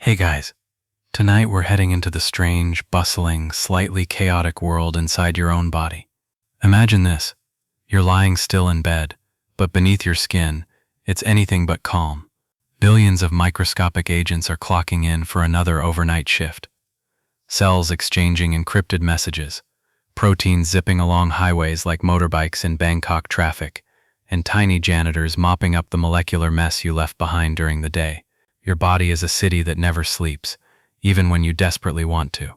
Hey guys, tonight we're heading into the strange, bustling, slightly chaotic world inside your own body. Imagine this. You're lying still in bed, but beneath your skin, it's anything but calm. Billions of microscopic agents are clocking in for another overnight shift. Cells exchanging encrypted messages, proteins zipping along highways like motorbikes in Bangkok traffic, and tiny janitors mopping up the molecular mess you left behind during the day. Your body is a city that never sleeps, even when you desperately want to.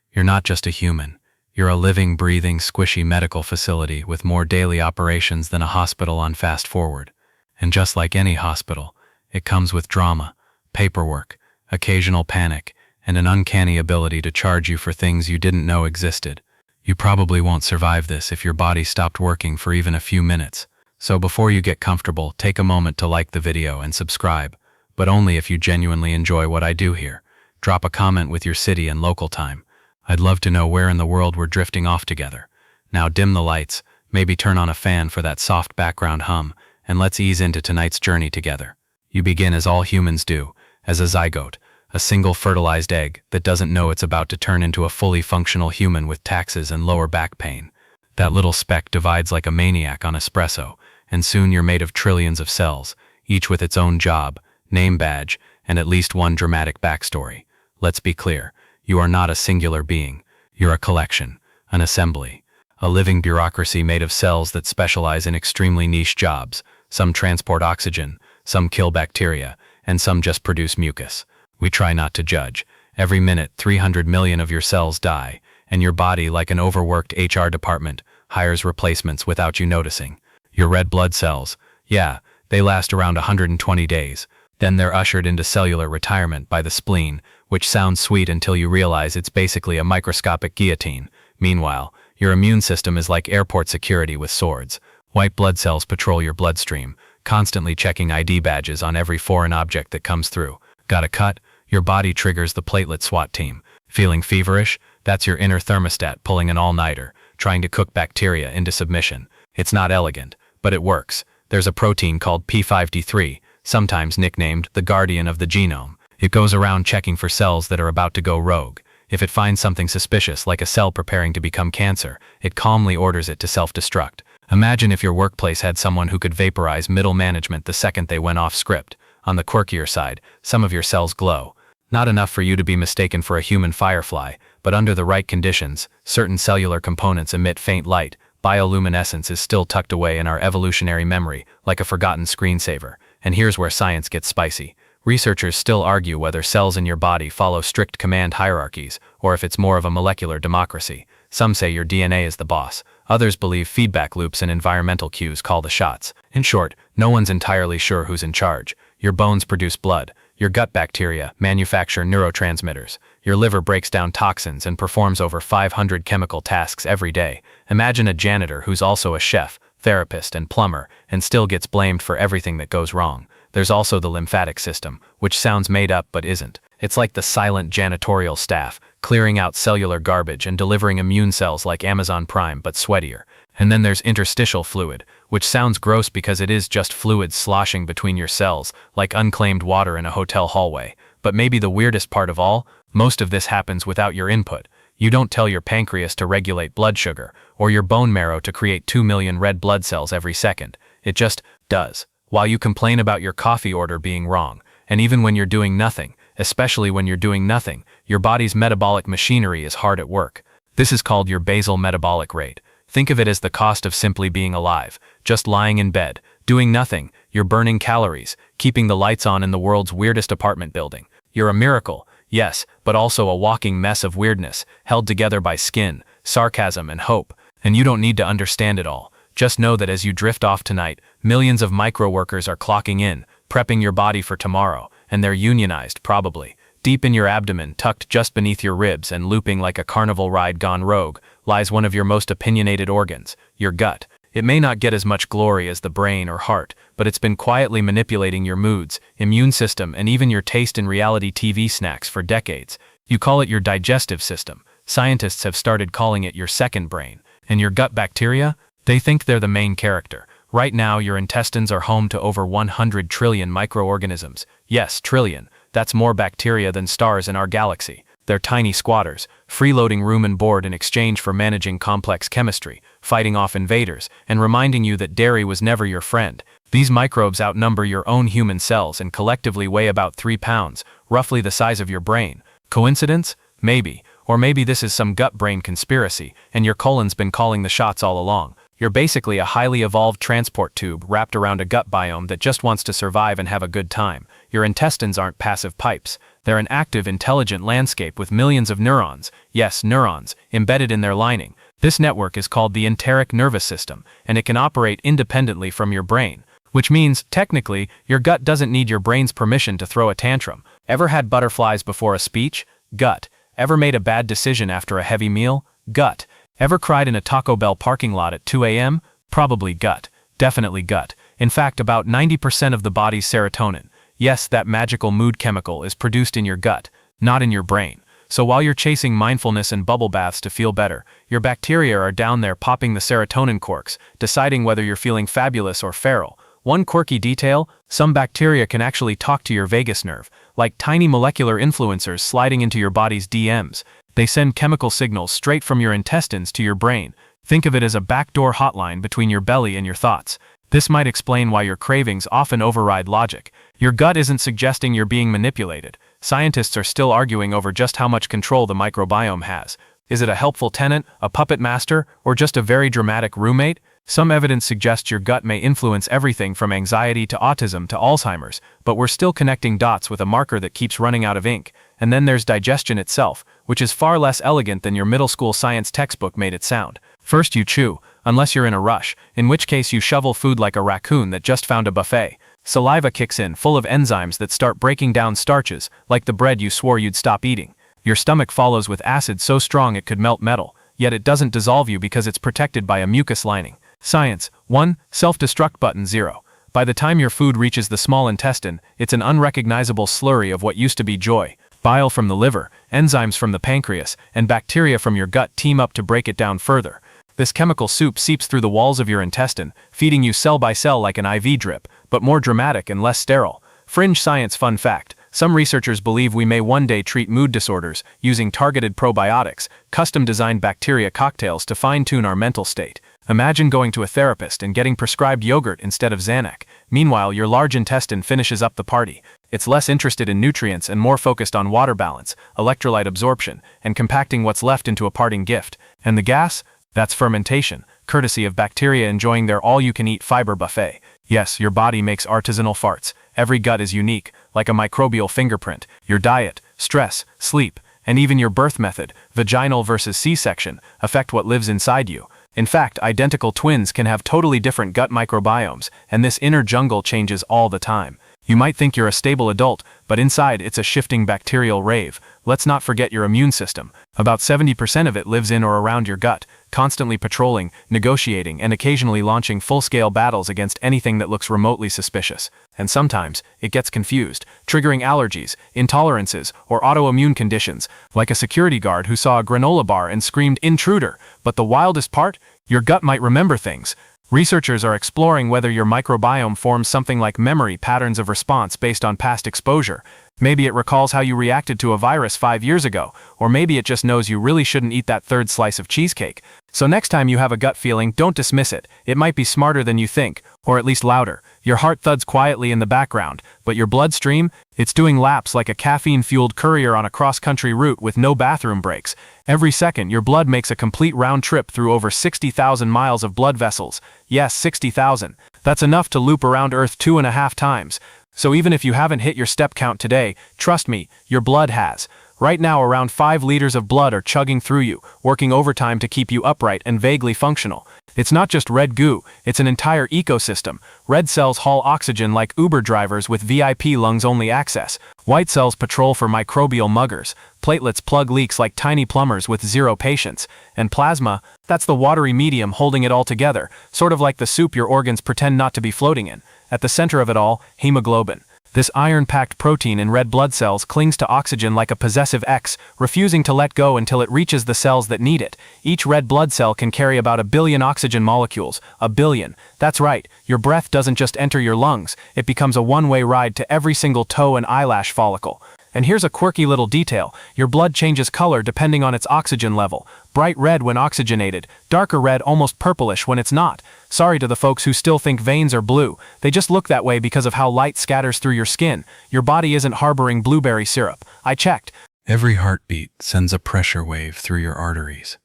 You're not just a human. You're a living, breathing, squishy medical facility with more daily operations than a hospital on fast forward. And just like any hospital, it comes with drama, paperwork, occasional panic, and an uncanny ability to charge you for things you didn't know existed. You probably won't survive this if your body stopped working for even a few minutes. So before you get comfortable, take a moment to like the video and subscribe. But only if you genuinely enjoy what I do here. Drop a comment with your city and local time. I'd love to know where in the world we're drifting off together. Now dim the lights, maybe turn on a fan for that soft background hum, and let's ease into tonight's journey together. You begin as all humans do, as a zygote, a single fertilized egg that doesn't know it's about to turn into a fully functional human with taxes and lower back pain. That little speck divides like a maniac on espresso, and soon you're made of trillions of cells, each with its own job, name badge, and at least one dramatic backstory. Let's be clear, you are not a singular being. You're a collection, an assembly, a living bureaucracy made of cells that specialize in extremely niche jobs. Some transport oxygen, some kill bacteria, and some just produce mucus. We try not to judge. Every minute, 300 million of your cells die, and your body, like an overworked HR department, hires replacements without you noticing. Your red blood cells, yeah, they last around 120 days. Then they're ushered into cellular retirement by the spleen, which sounds sweet until you realize it's basically a microscopic guillotine. Meanwhile, your immune system is like airport security with swords. White blood cells patrol your bloodstream, constantly checking ID badges on every foreign object that comes through. Got a cut? Your body triggers the platelet SWAT team. Feeling feverish? That's your inner thermostat pulling an all-nighter, trying to cook bacteria into submission. It's not elegant, but it works. There's a protein called P53, sometimes nicknamed the guardian of the genome. It goes around checking for cells that are about to go rogue. If it finds something suspicious, like a cell preparing to become cancer, it calmly orders it to self-destruct. Imagine if your workplace had someone who could vaporize middle management the second they went off script. On the quirkier side, some of your cells glow. Not enough for you to be mistaken for a human firefly, but under the right conditions, certain cellular components emit faint light. Bioluminescence is still tucked away in our evolutionary memory, like a forgotten screensaver. And here's where science gets spicy. Researchers still argue whether cells in your body follow strict command hierarchies, or if it's more of a molecular democracy. Some say your DNA is the boss. Others believe feedback loops and environmental cues call the shots. In short, no one's entirely sure who's in charge. Your bones produce blood. Your gut bacteria manufacture neurotransmitters. Your liver breaks down toxins and performs over 500 chemical tasks every day. Imagine a janitor who's also a chef, therapist, and plumber, and still gets blamed for everything that goes wrong. There's also the lymphatic system, which sounds made up but isn't. It's like the silent janitorial staff, clearing out cellular garbage and delivering immune cells like Amazon Prime but sweatier. And then there's interstitial fluid, which sounds gross because it is just fluid sloshing between your cells, like unclaimed water in a hotel hallway. But maybe the weirdest part of all, most of this happens without your input. You don't tell your pancreas to regulate blood sugar, or your bone marrow to create 2 million red blood cells every second. It just does. While you complain about your coffee order being wrong, and even when you're doing nothing, especially when you're doing nothing, your body's metabolic machinery is hard at work. This is called your basal metabolic rate. Think of it as the cost of simply being alive, just lying in bed, doing nothing. You're burning calories, keeping the lights on in the world's weirdest apartment building. You're a miracle, yes, but also a walking mess of weirdness, held together by skin, sarcasm, and hope. And you don't need to understand it all. Just know that as you drift off tonight, millions of micro-workers are clocking in, prepping your body for tomorrow, and they're unionized, probably. Deep in your abdomen, tucked just beneath your ribs and looping like a carnival ride gone rogue, lies one of your most opinionated organs, your gut. It may not get as much glory as the brain or heart, but it's been quietly manipulating your moods, immune system, and even your taste in reality TV snacks for decades. You call it your digestive system. Scientists have started calling it your second brain. And your gut bacteria? They think they're the main character. Right now, your intestines are home to over 100 trillion microorganisms. Yes, trillion. That's more bacteria than stars in our galaxy. They're tiny squatters, freeloading room and board in exchange for managing complex chemistry, fighting off invaders, and reminding you that dairy was never your friend. These microbes outnumber your own human cells and collectively weigh about 3 pounds, roughly the size of your brain. Coincidence? Maybe. Or maybe this is some gut-brain conspiracy, and your colon's been calling the shots all along. You're basically a highly evolved transport tube wrapped around a gut biome that just wants to survive and have a good time. Your intestines aren't passive pipes. They're an active, intelligent landscape with millions of neurons, yes, neurons, embedded in their lining. This network is called the enteric nervous system, and it can operate independently from your brain. Which means, technically, your gut doesn't need your brain's permission to throw a tantrum. Ever had butterflies before a speech? Gut. Ever made a bad decision after a heavy meal? Gut. Ever cried in a Taco Bell parking lot at 2 a.m.? Probably gut. Definitely gut. In fact, about 90% of the body's serotonin, yes, that magical mood chemical, is produced in your gut, not in your brain. So while you're chasing mindfulness and bubble baths to feel better, your bacteria are down there popping the serotonin corks, deciding whether you're feeling fabulous or feral. One quirky detail, some bacteria can actually talk to your vagus nerve, like tiny molecular influencers sliding into your body's DMs. They send chemical signals straight from your intestines to your brain. Think of it as a backdoor hotline between your belly and your thoughts. This might explain why your cravings often override logic. Your gut isn't suggesting you're being manipulated. Scientists are still arguing over just how much control the microbiome has. Is it a helpful tenant, a puppet master, or just a very dramatic roommate? Some evidence suggests your gut may influence everything from anxiety to autism to Alzheimer's, but we're still connecting dots with a marker that keeps running out of ink. And then there's digestion itself, which is far less elegant than your middle school science textbook made it sound. First you chew, unless you're in a rush, in which case you shovel food like a raccoon that just found a buffet. Saliva kicks in, full of enzymes that start breaking down starches, like the bread you swore you'd stop eating. Your stomach follows with acid so strong it could melt metal, yet it doesn't dissolve you because it's protected by a mucus lining. Science. 1. Self-destruct button 0. By the time your food reaches the small intestine, it's an unrecognizable slurry of what used to be joy. Bile from the liver, enzymes from the pancreas, and bacteria from your gut team up to break it down further. This chemical soup seeps through the walls of your intestine, feeding you cell by cell like an IV drip, but more dramatic and less sterile. Fringe science fun fact. Some researchers believe we may one day treat mood disorders using targeted probiotics, custom-designed bacteria cocktails to fine-tune our mental state. Imagine going to a therapist and getting prescribed yogurt instead of Xanax. Meanwhile, your large intestine finishes up the party. It's less interested in nutrients and more focused on water balance, electrolyte absorption, and compacting what's left into a parting gift. And the gas? That's fermentation, courtesy of bacteria enjoying their all-you-can-eat fiber buffet. Yes, your body makes artisanal farts. Every gut is unique, like a microbial fingerprint. Your diet, stress, sleep, and even your birth method, vaginal versus C-section, affect what lives inside you. In fact, identical twins can have totally different gut microbiomes, and this inner jungle changes all the time. You might think you're a stable adult, but inside it's a shifting bacterial rave. Let's not forget your immune system. About 70% of it lives in or around your gut, constantly patrolling, negotiating, and occasionally launching full-scale battles against anything that looks remotely suspicious. And sometimes, it gets confused, triggering allergies, intolerances, or autoimmune conditions, like a security guard who saw a granola bar and screamed, "Intruder!" But the wildest part? Your gut might remember things. Researchers are exploring whether your microbiome forms something like memory patterns of response based on past exposure. Maybe it recalls how you reacted to a virus 5 years ago, or maybe it just knows you really shouldn't eat that third slice of cheesecake. So next time you have a gut feeling, don't dismiss it. It might be smarter than you think, or at least louder. Your heart thuds quietly in the background, but your bloodstream, it's doing laps like a caffeine-fueled courier on a cross-country route with no bathroom breaks. Every second, your blood makes a complete round trip through over 60,000 miles of blood vessels. Yes, 60,000. That's enough to loop around Earth 2.5 times. So even if you haven't hit your step count today, trust me, your blood has. Right now, around 5 liters of blood are chugging through you, working overtime to keep you upright and vaguely functional. It's not just red goo, it's an entire ecosystem. Red cells haul oxygen like Uber drivers with VIP lungs-only access. White cells patrol for microbial muggers. Platelets plug leaks like tiny plumbers with zero patience. And plasma, that's the watery medium holding it all together, sort of like the soup your organs pretend not to be floating in. At the center of it all, hemoglobin. This iron-packed protein in red blood cells clings to oxygen like a possessive X, refusing to let go until it reaches the cells that need it. Each red blood cell can carry about 1 billion oxygen molecules. 1 billion. That's right, your breath doesn't just enter your lungs, it becomes a one-way ride to every single toe and eyelash follicle. And here's a quirky little detail. Your blood changes color depending on its oxygen level. Bright red when oxygenated, darker red almost purplish when it's not. Sorry to the folks who still think veins are blue. They just look that way because of how light scatters through your skin. Your body isn't harboring blueberry syrup. I checked. Every heartbeat sends a pressure wave through your arteries,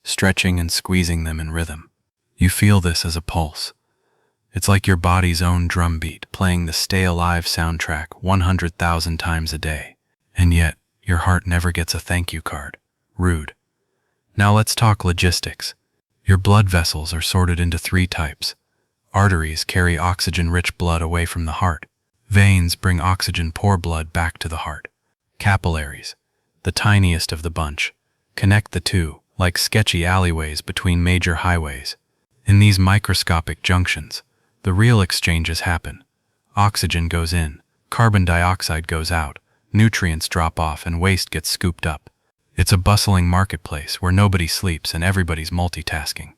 stretching and squeezing them in rhythm. You feel this as a pulse. It's like your body's own drumbeat playing the Stay Alive soundtrack 100,000 times a day. And yet, your heart never gets a thank you card. Rude. Now let's talk logistics. Your blood vessels are sorted into 3 types. Arteries carry oxygen-rich blood away from the heart. Veins bring oxygen-poor blood back to the heart. Capillaries, the tiniest of the bunch, connect the two, like sketchy alleyways between major highways. In these microscopic junctions, the real exchanges happen. Oxygen goes in, carbon dioxide goes out, nutrients drop off, and waste gets scooped up. It's a bustling marketplace where nobody sleeps and everybody's multitasking.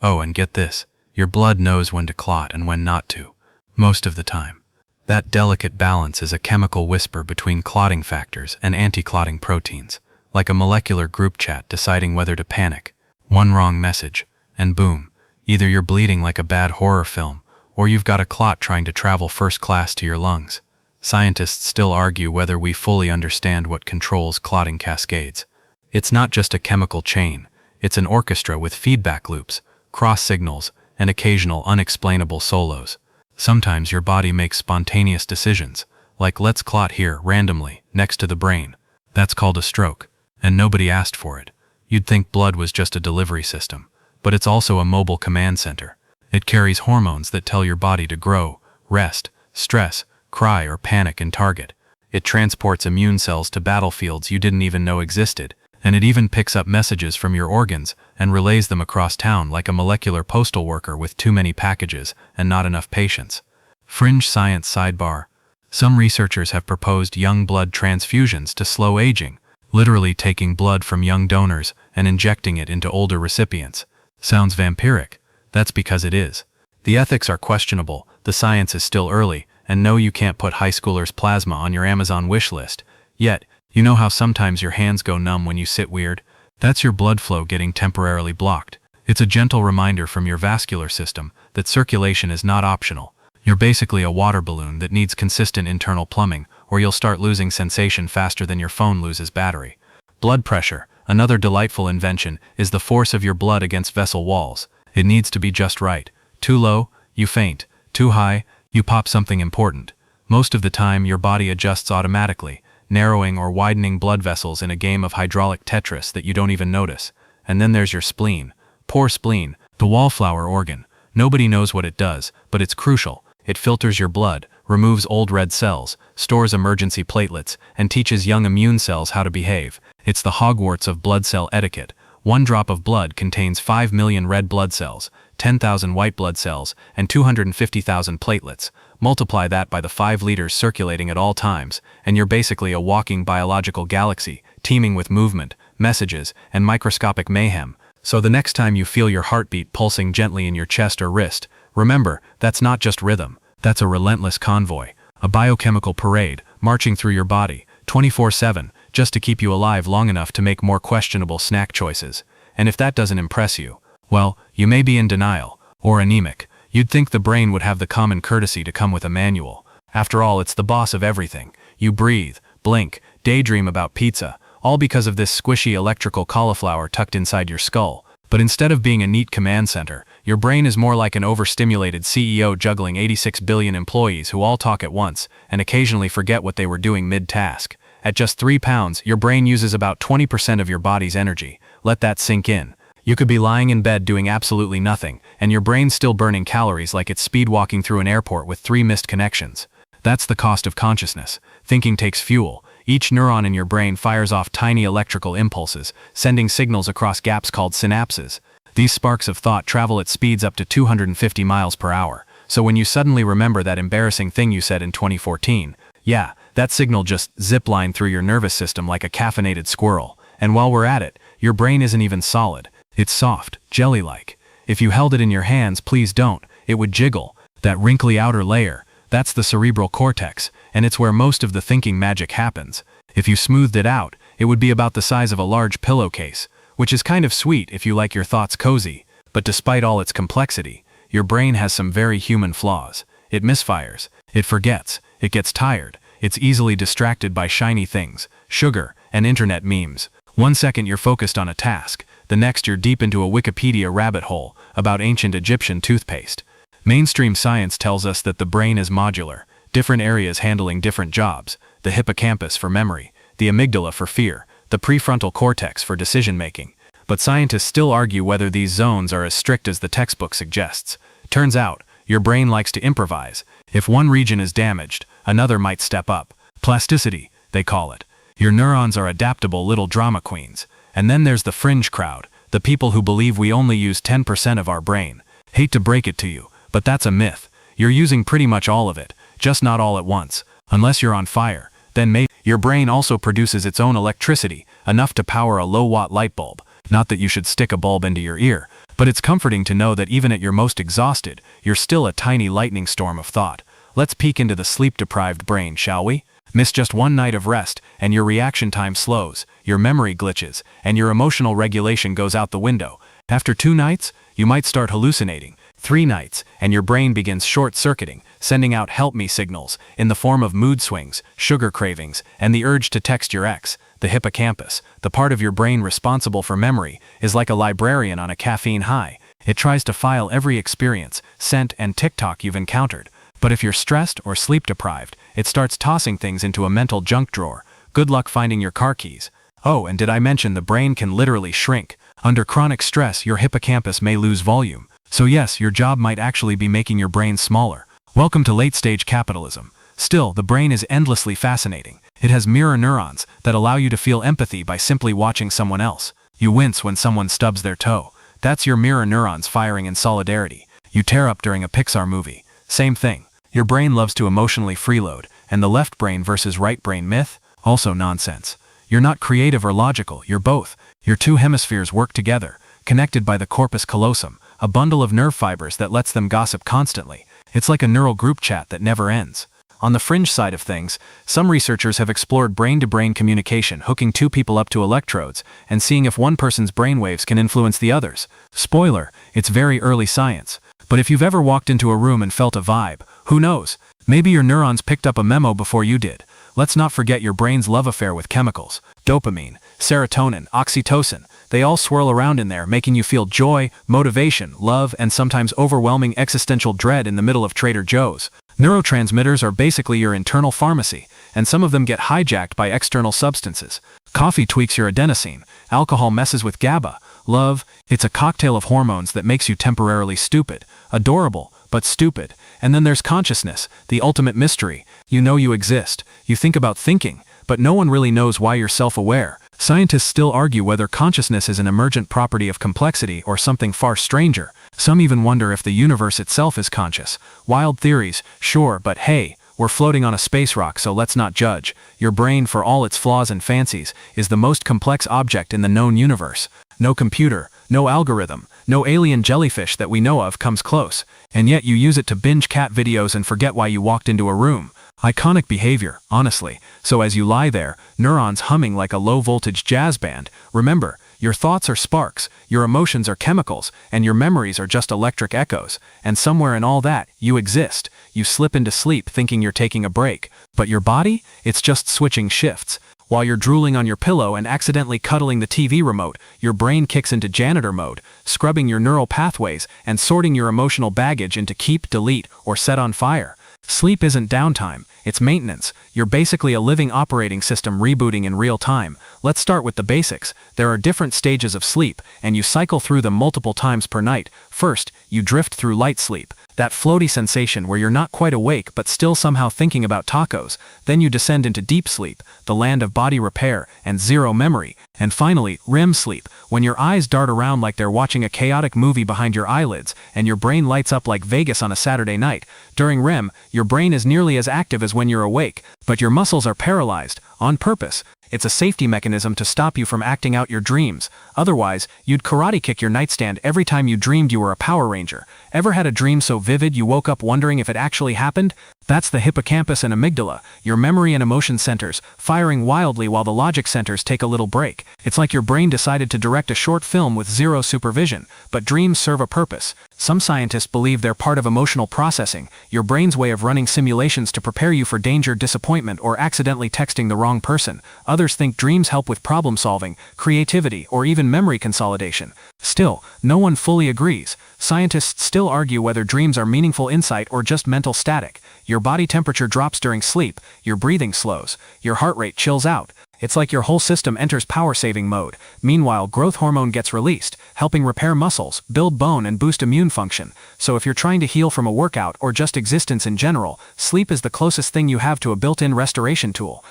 Oh, and get this, your blood knows when to clot and when not to, most of the time. That delicate balance is a chemical whisper between clotting factors and anti-clotting proteins, like a molecular group chat deciding whether to panic. One wrong message, and boom, either you're bleeding like a bad horror film, or you've got a clot trying to travel first class to your lungs. Scientists still argue whether we fully understand what controls clotting cascades. It's not just a chemical chain, it's an orchestra with feedback loops, cross signals, and occasional unexplainable solos. Sometimes your body makes spontaneous decisions, like let's clot here randomly, next to the brain. That's called a stroke, and nobody asked for it. You'd think blood was just a delivery system, but it's also a mobile command center. It carries hormones that tell your body to grow, rest, stress, cry, or panic and target. It transports immune cells to battlefields you didn't even know existed, and it even picks up messages from your organs and relays them across town like a molecular postal worker with too many packages and not enough patience. Fringe science sidebar. Some researchers have proposed young blood transfusions to slow aging, literally taking blood from young donors and injecting it into older recipients. Sounds vampiric. That's because it is. The ethics are questionable, the science is still early, and no, you can't put high schoolers' plasma on your Amazon wish list. Yet, you know how sometimes your hands go numb when you sit weird? That's your blood flow getting temporarily blocked. It's a gentle reminder from your vascular system that circulation is not optional. You're basically a water balloon that needs consistent internal plumbing, or you'll start losing sensation faster than your phone loses battery. Blood pressure, another delightful invention, is the force of your blood against vessel walls. It needs to be just right. Too low, you faint. Too high, you pop something important. Most of the time, your body adjusts automatically, narrowing or widening blood vessels in a game of hydraulic Tetris that you don't even notice. And then there's your spleen. Poor spleen, the wallflower organ. Nobody knows what it does, but it's crucial. It filters your blood, removes old red cells, stores emergency platelets, and teaches young immune cells how to behave. It's the Hogwarts of blood cell etiquette. 1 drop of blood contains 5 million red blood cells, 10,000 white blood cells, and 250,000 platelets. Multiply that by the 5 liters circulating at all times, and you're basically a walking biological galaxy, teeming with movement, messages, and microscopic mayhem. So the next time you feel your heartbeat pulsing gently in your chest or wrist, remember, that's not just rhythm, that's a relentless convoy, a biochemical parade, marching through your body, 24/7, just to keep you alive long enough to make more questionable snack choices. And if that doesn't impress you, well, you may be in denial, or anemic. You'd think the brain would have the common courtesy to come with a manual. After all, it's the boss of everything. You breathe, blink, daydream about pizza, all because of this squishy electrical cauliflower tucked inside your skull. But instead of being a neat command center, your brain is more like an overstimulated CEO juggling 86 billion employees who all talk at once and occasionally forget what they were doing mid-task. At just 3 pounds, your brain uses about 20% of your body's energy. Let that sink in. You could be lying in bed doing absolutely nothing, and your brain's still burning calories like it's speed walking through an airport with 3 missed connections. That's the cost of consciousness. Thinking takes fuel. Each neuron in your brain fires off tiny electrical impulses, sending signals across gaps called synapses. These sparks of thought travel at speeds up to 250 miles per hour. So when you suddenly remember that embarrassing thing you said in 2014, yeah, that signal just ziplined through your nervous system like a caffeinated squirrel. And while we're at it, your brain isn't even solid. It's soft, jelly-like. If you held it in your hands, please don't. It would jiggle. That wrinkly outer layer, that's the cerebral cortex, and it's where most of the thinking magic happens. If you smoothed it out, it would be about the size of a large pillowcase, which is kind of sweet if you like your thoughts cozy. But despite all its complexity, your brain has some very human flaws. It misfires, it forgets, it gets tired, it's easily distracted by shiny things, sugar, and internet memes. One second you're focused on a task, the next you're deep into a Wikipedia rabbit hole about ancient Egyptian toothpaste. Mainstream science tells us that the brain is modular, different areas handling different jobs: the hippocampus for memory, the amygdala for fear, the prefrontal cortex for decision-making. But scientists still argue whether these zones are as strict as the textbook suggests. Turns out, your brain likes to improvise. If one region is damaged, another might step up. Plasticity, they call it. Your neurons are adaptable little drama queens. And then there's the fringe crowd, the people who believe we only use 10% of our brain. Hate to break it to you, but that's a myth. You're using pretty much all of it, just not all at once. Unless you're on fire, then maybe. Your brain also produces its own electricity, enough to power a low-watt light bulb. Not that you should stick a bulb into your ear, but it's comforting to know that even at your most exhausted, you're still a tiny lightning storm of thought. Let's peek into the sleep-deprived brain, shall we? Miss just one night of rest, and your reaction time slows, your memory glitches, and your emotional regulation goes out the window. After 2 nights, you might start hallucinating. 3 nights, and your brain begins short-circuiting, sending out help-me signals in the form of mood swings, sugar cravings, and the urge to text your ex. The hippocampus, the part of your brain responsible for memory, is like a librarian on a caffeine high. It tries to file every experience, scent, and TikTok you've encountered. But if you're stressed or sleep-deprived, it starts tossing things into a mental junk drawer. Good luck finding your car keys. Oh, and did I mention the brain can literally shrink? Under chronic stress, your hippocampus may lose volume. So yes, your job might actually be making your brain smaller. Welcome to late-stage capitalism. Still, the brain is endlessly fascinating. It has mirror neurons that allow you to feel empathy by simply watching someone else. You wince when someone stubs their toe. That's your mirror neurons firing in solidarity. You tear up during a Pixar movie. Same thing. Your brain loves to emotionally freeload, and the left brain versus right brain myth? Also nonsense. You're not creative or logical, you're both. Your 2 hemispheres work together, connected by the corpus callosum, a bundle of nerve fibers that lets them gossip constantly. It's like a neural group chat that never ends. On the fringe side of things, some researchers have explored brain-to-brain communication, hooking 2 people up to electrodes, and seeing if one person's brainwaves can influence the other's. Spoiler, it's very early science. But if you've ever walked into a room and felt a vibe, who knows? Maybe your neurons picked up a memo before you did. Let's not forget your brain's love affair with chemicals. Dopamine, serotonin, oxytocin. They all swirl around in there, making you feel joy, motivation, love, and sometimes overwhelming existential dread in the middle of Trader Joe's. Neurotransmitters are basically your internal pharmacy, and some of them get hijacked by external substances. Coffee tweaks your adenosine. Alcohol messes with GABA. Love, it's a cocktail of hormones that makes you temporarily stupid. Adorable, but stupid. And then there's consciousness, the ultimate mystery. You know you exist. You think about thinking, but no one really knows why you're self-aware. Scientists still argue whether consciousness is an emergent property of complexity or something far stranger. Some even wonder if the universe itself is conscious. Wild theories, sure, but hey, we're floating on a space rock, so let's not judge. Your brain, for all its flaws and fancies, is the most complex object in the known universe. No computer, no algorithm, no alien jellyfish that we know of comes close. And yet you use it to binge cat videos and forget why you walked into a room. Iconic behavior, honestly. So as you lie there, neurons humming like a low-voltage jazz band, remember, your thoughts are sparks, your emotions are chemicals, and your memories are just electric echoes. And somewhere in all that, you exist. You slip into sleep thinking you're taking a break. But your body? It's just switching shifts. While you're drooling on your pillow and accidentally cuddling the TV remote, your brain kicks into janitor mode, scrubbing your neural pathways and sorting your emotional baggage into keep, delete, or set on fire. Sleep isn't downtime, it's maintenance. You're basically a living operating system rebooting in real time. Let's start with the basics. There are different stages of sleep, and you cycle through them multiple times per night. First, you drift through light sleep. That floaty sensation where you're not quite awake but still somehow thinking about tacos. Then you descend into deep sleep, the land of body repair and zero memory. And finally, REM sleep, when your eyes dart around like they're watching a chaotic movie behind your eyelids, and your brain lights up like Vegas on a Saturday night. During REM, your brain is nearly as active as when you're awake, but your muscles are paralyzed, on purpose. It's a safety mechanism to stop you from acting out your dreams. Otherwise, you'd karate kick your nightstand every time you dreamed you were a Power Ranger. Ever had a dream so vivid you woke up wondering if it actually happened? That's the hippocampus and amygdala, your memory and emotion centers, firing wildly while the logic centers take a little break. It's like your brain decided to direct a short film with zero supervision. But dreams serve a purpose. Some scientists believe they're part of emotional processing, your brain's way of running simulations to prepare you for danger, disappointment, or accidentally texting the wrong person. Others think dreams help with problem solving, creativity, or even memory consolidation. Still, no one fully agrees. Scientists still argue whether dreams are meaningful insight or just mental static. Your body temperature drops during sleep, your breathing slows, your heart rate chills out. It's like your whole system enters power-saving mode. Meanwhile, growth hormone gets released, helping repair muscles, build bone, and boost immune function. So if you're trying to heal from a workout or just existence in general, sleep is the closest thing you have to a built-in restoration tool.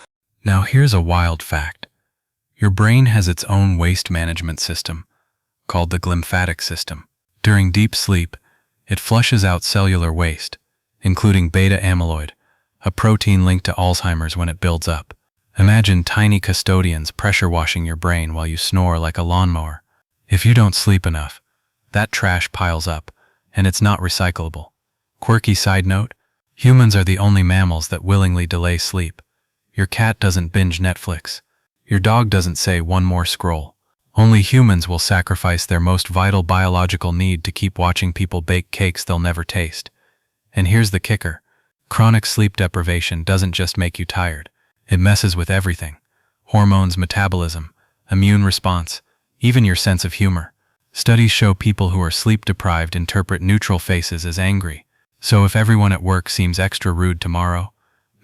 Now here's a wild fact. Your brain has its own waste management system, called the glymphatic system. During deep sleep, it flushes out cellular waste, including beta amyloid, a protein linked to Alzheimer's when it builds up. Imagine tiny custodians pressure washing your brain while you snore like a lawnmower. If you don't sleep enough, that trash piles up, and it's not recyclable. Quirky side note, humans are the only mammals that willingly delay sleep. Your cat doesn't binge Netflix. Your dog doesn't say one more scroll. Only humans will sacrifice their most vital biological need to keep watching people bake cakes they'll never taste. And here's the kicker. Chronic sleep deprivation doesn't just make you tired. It messes with everything. Hormones, metabolism, immune response, even your sense of humor. Studies show people who are sleep deprived interpret neutral faces as angry. So if everyone at work seems extra rude tomorrow,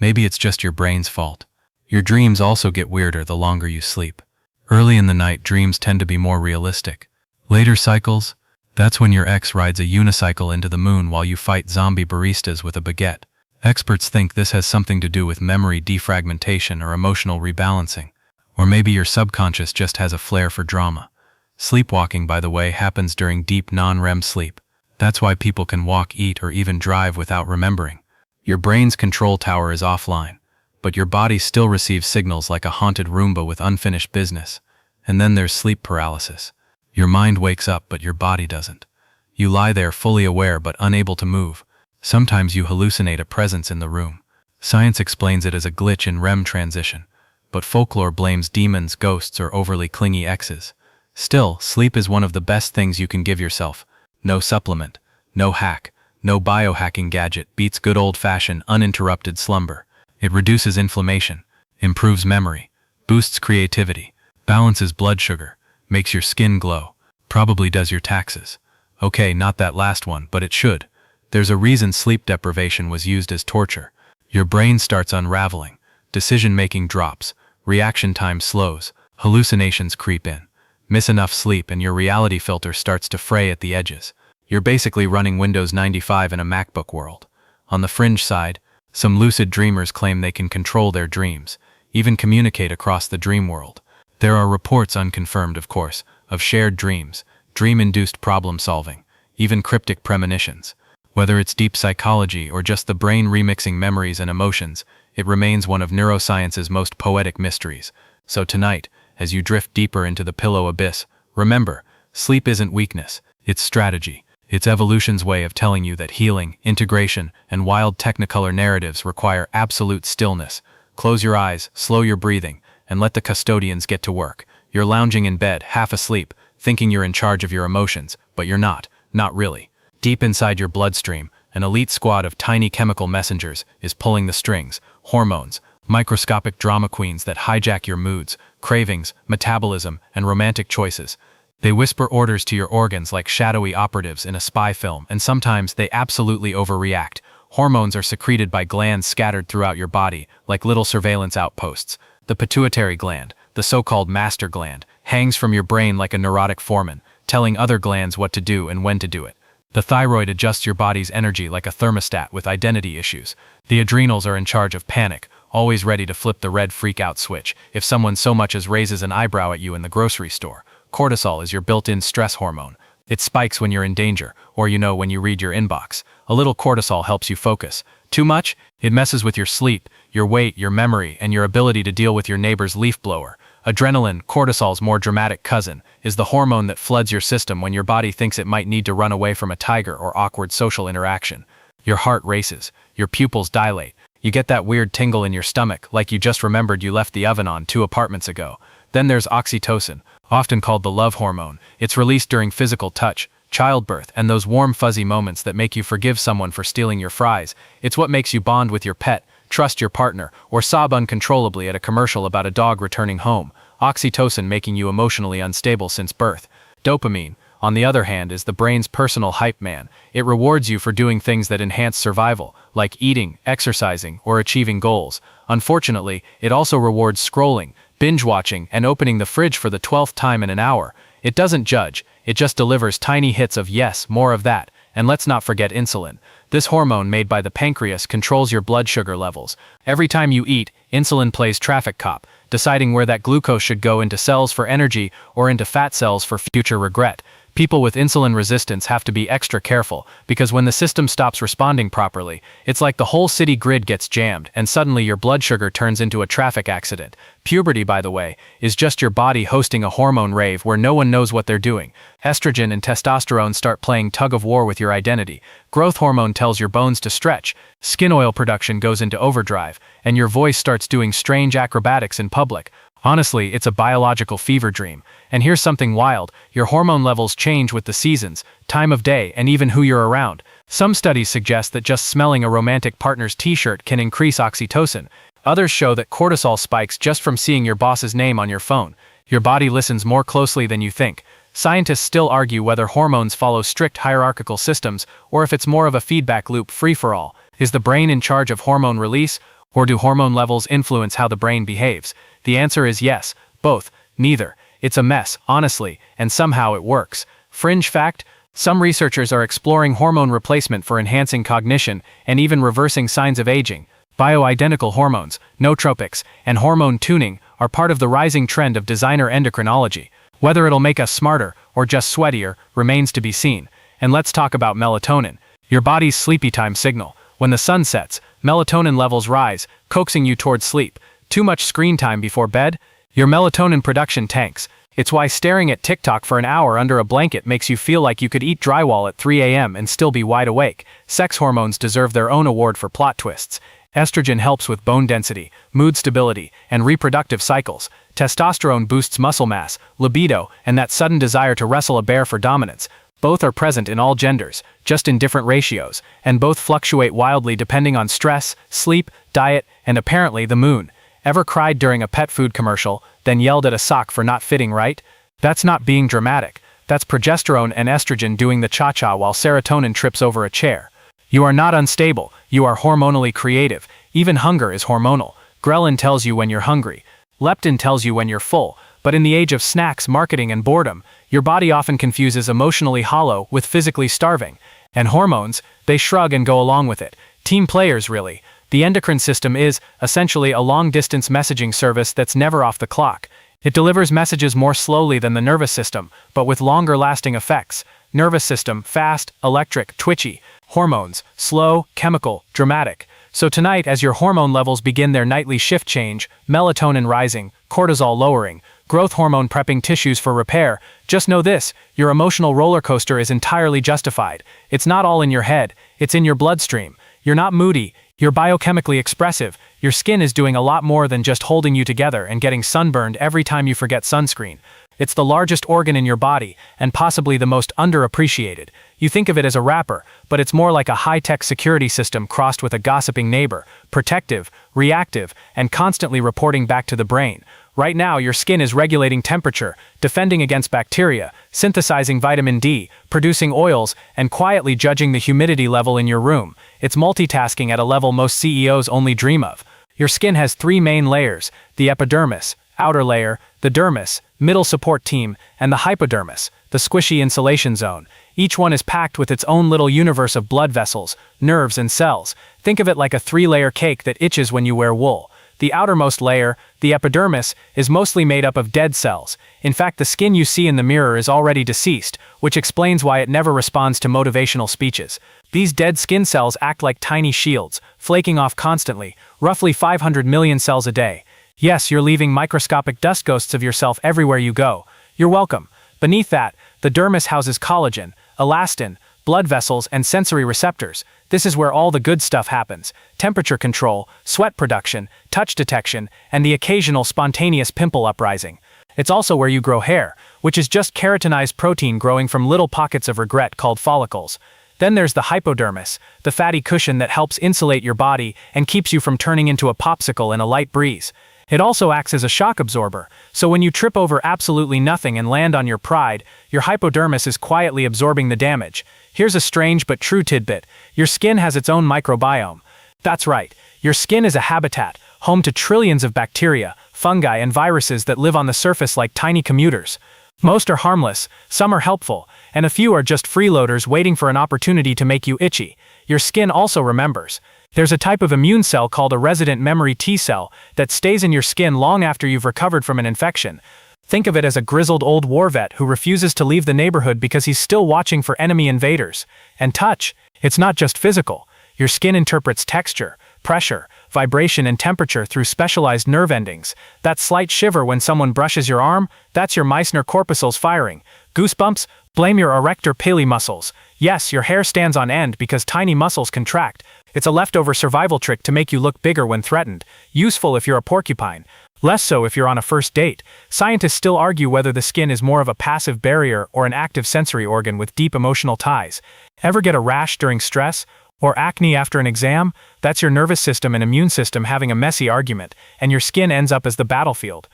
maybe it's just your brain's fault. Your dreams also get weirder the longer you sleep. Early in the night, dreams tend to be more realistic. Later cycles, that's when your ex rides a unicycle into the moon while you fight zombie baristas with a baguette. Experts think this has something to do with memory defragmentation or emotional rebalancing. Or maybe your subconscious just has a flair for drama. Sleepwalking, by the way, happens during deep non-REM sleep. That's why people can walk, eat, or even drive without remembering. Your brain's control tower is offline, but your body still receives signals like a haunted Roomba with unfinished business. And then there's sleep paralysis. Your mind wakes up, but your body doesn't. You lie there fully aware but unable to move. Sometimes you hallucinate a presence in the room. Science explains it as a glitch in REM transition, but folklore blames demons, ghosts, or overly clingy exes. Still, sleep is one of the best things you can give yourself. No supplement, no hack, no biohacking gadget beats good old-fashioned uninterrupted slumber. It reduces inflammation, improves memory, boosts creativity, balances blood sugar, makes your skin glow, probably does your taxes. Okay, not that last one, but it should. There's a reason sleep deprivation was used as torture. Your brain starts unraveling, decision-making drops, reaction time slows, hallucinations creep in. Miss enough sleep and your reality filter starts to fray at the edges. You're basically running Windows 95 in a MacBook world. On the fringe side, some lucid dreamers claim they can control their dreams, even communicate across the dream world. There are reports, unconfirmed of course, of shared dreams, dream-induced problem-solving, even cryptic premonitions. Whether it's deep psychology or just the brain remixing memories and emotions, it remains one of neuroscience's most poetic mysteries. So tonight, as you drift deeper into the pillow abyss, remember, sleep isn't weakness, it's strategy. It's evolution's way of telling you that healing, integration, and wild technicolor narratives require absolute stillness. Close your eyes, slow your breathing, and let the custodians get to work. You're lounging in bed, half asleep, thinking you're in charge of your emotions, but you're not really. Deep inside your bloodstream, an elite squad of tiny chemical messengers is pulling the strings, hormones, microscopic drama queens that hijack your moods, cravings, metabolism, and romantic choices. They whisper orders to your organs like shadowy operatives in a spy film, and sometimes they absolutely overreact. Hormones are secreted by glands scattered throughout your body, like little surveillance outposts. The pituitary gland, the so-called master gland, hangs from your brain like a neurotic foreman, telling other glands what to do and when to do it. The thyroid adjusts your body's energy like a thermostat with identity issues. The adrenals are in charge of panic, always ready to flip the red freak-out switch if someone so much as raises an eyebrow at you in the grocery store. Cortisol is your built-in stress hormone. It spikes when you're in danger, or when you read your inbox. A little cortisol helps you focus. Too much? It messes with your sleep, your weight, your memory, and your ability to deal with your neighbor's leaf blower. Adrenaline, cortisol's more dramatic cousin, is the hormone that floods your system when your body thinks it might need to run away from a tiger or awkward social interaction. Your heart races, your pupils dilate, you get that weird tingle in your stomach like you just remembered you left the oven on 2 apartments ago. Then there's oxytocin, often called the love hormone. It's released during physical touch, childbirth, and those warm fuzzy moments that make you forgive someone for stealing your fries. It's what makes you bond with your pet, trust your partner, or sob uncontrollably at a commercial about a dog returning home. Oxytocin making you emotionally unstable since birth. Dopamine, on the other hand, is the brain's personal hype man. It rewards you for doing things that enhance survival, like eating, exercising, or achieving goals. Unfortunately, it also rewards scrolling, binge-watching, and opening the fridge for the 12th time in an hour. It doesn't judge, it just delivers tiny hits of yes, more of that. And let's not forget insulin. This hormone made by the pancreas controls your blood sugar levels. Every time you eat, insulin plays traffic cop, deciding where that glucose should go into cells for energy or into fat cells for future regret. People with insulin resistance have to be extra careful, because when the system stops responding properly, it's like the whole city grid gets jammed and suddenly your blood sugar turns into a traffic accident. Puberty, by the way, is just your body hosting a hormone rave where no one knows what they're doing. Estrogen and testosterone start playing tug-of-war with your identity. Growth hormone tells your bones to stretch, skin oil production goes into overdrive, and your voice starts doing strange acrobatics in public. Honestly, it's a biological fever dream. And here's something wild, your hormone levels change with the seasons, time of day, and even who you're around. Some studies suggest that just smelling a romantic partner's t-shirt can increase oxytocin. Others show that cortisol spikes just from seeing your boss's name on your phone. Your body listens more closely than you think. Scientists still argue whether hormones follow strict hierarchical systems, or if it's more of a feedback loop free-for-all. Is the brain in charge of hormone release, or do hormone levels influence how the brain behaves? The answer is yes, both, neither. It's a mess, honestly, and somehow it works. Fringe fact: some researchers are exploring hormone replacement for enhancing cognition and even reversing signs of aging. Bioidentical hormones, nootropics, and hormone tuning are part of the rising trend of designer endocrinology. Whether it'll make us smarter or just sweatier remains to be seen. And let's talk about melatonin, your body's sleepy time signal. When the sun sets, melatonin levels rise, coaxing you towards sleep. Too much screen time before bed? Your melatonin production tanks. It's why staring at TikTok for an hour under a blanket makes you feel like you could eat drywall at 3 a.m. and still be wide awake. Sex hormones deserve their own award for plot twists. Estrogen helps with bone density, mood stability, and reproductive cycles. Testosterone boosts muscle mass, libido, and that sudden desire to wrestle a bear for dominance. Both are present in all genders, just in different ratios, and both fluctuate wildly depending on stress, sleep, diet, and apparently the moon. Ever cried during a pet food commercial, then yelled at a sock for not fitting right? That's not being dramatic. That's progesterone and estrogen doing the cha-cha while serotonin trips over a chair. You are not unstable, you are hormonally creative. Even hunger is hormonal. Ghrelin tells you when you're hungry. Leptin tells you when you're full. But in the age of snacks, marketing, and boredom, your body often confuses emotionally hollow with physically starving. And hormones, they shrug and go along with it. Team players, really. The endocrine system is, essentially, a long-distance messaging service that's never off the clock. It delivers messages more slowly than the nervous system, but with longer-lasting effects. Nervous system, fast, electric, twitchy. Hormones, slow, chemical, dramatic. So tonight, as your hormone levels begin their nightly shift change, melatonin rising, cortisol lowering, growth hormone prepping tissues for repair, just know this: your emotional roller coaster is entirely justified. It's not all in your head, it's in your bloodstream. You're not moody, you're biochemically expressive. Your skin is doing a lot more than just holding you together and getting sunburned every time you forget sunscreen. It's the largest organ in your body, and possibly the most underappreciated. You think of it as a wrapper, but it's more like a high-tech security system crossed with a gossiping neighbor, protective, reactive, and constantly reporting back to the brain. Right now, your skin is regulating temperature, defending against bacteria, synthesizing vitamin D, producing oils, and quietly judging the humidity level in your room. It's multitasking at a level most CEOs only dream of. Your skin has 3 main layers: the epidermis, outer layer, the dermis, middle support team, and the hypodermis, the squishy insulation zone. Each one is packed with its own little universe of blood vessels, nerves, and cells. Think of it like a three-layer cake that itches when you wear wool. The outermost layer, the epidermis, is mostly made up of dead cells. In fact, the skin you see in the mirror is already deceased, which explains why it never responds to motivational speeches. These dead skin cells act like tiny shields, flaking off constantly, roughly 500 million cells a day. Yes, you're leaving microscopic dust ghosts of yourself everywhere you go. You're welcome. Beneath that, the dermis houses collagen, elastin, blood vessels, and sensory receptors. This is where all the good stuff happens: temperature control, sweat production, touch detection, and the occasional spontaneous pimple uprising. It's also where you grow hair, which is just keratinized protein growing from little pockets of regret called follicles. Then there's the hypodermis, the fatty cushion that helps insulate your body and keeps you from turning into a popsicle in a light breeze. It also acts as a shock absorber, so when you trip over absolutely nothing and land on your pride, your hypodermis is quietly absorbing the damage. Here's a strange but true tidbit: your skin has its own microbiome. That's right, your skin is a habitat, home to trillions of bacteria, fungi, and viruses that live on the surface like tiny commuters. Most are harmless, some are helpful, and a few are just freeloaders waiting for an opportunity to make you itchy. Your skin also remembers. There's a type of immune cell called a resident memory T cell that stays in your skin long after you've recovered from an infection. Think of it as a grizzled old war vet who refuses to leave the neighborhood because he's still watching for enemy invaders. And touch, it's not just physical. Your skin interprets texture, pressure, vibration, and temperature through specialized nerve endings. That slight shiver when someone brushes your arm, that's your Meissner corpuscles firing. Goosebumps? Blame your erector pili muscles. Yes, your hair stands on end because tiny muscles contract. It's a leftover survival trick to make you look bigger when threatened. Useful if you're a porcupine. Less so if you're on a first date. Scientists still argue whether the skin is more of a passive barrier or an active sensory organ with deep emotional ties. Ever get a rash during stress? Or acne after an exam? That's your nervous system and immune system having a messy argument, and your skin ends up as the battlefield.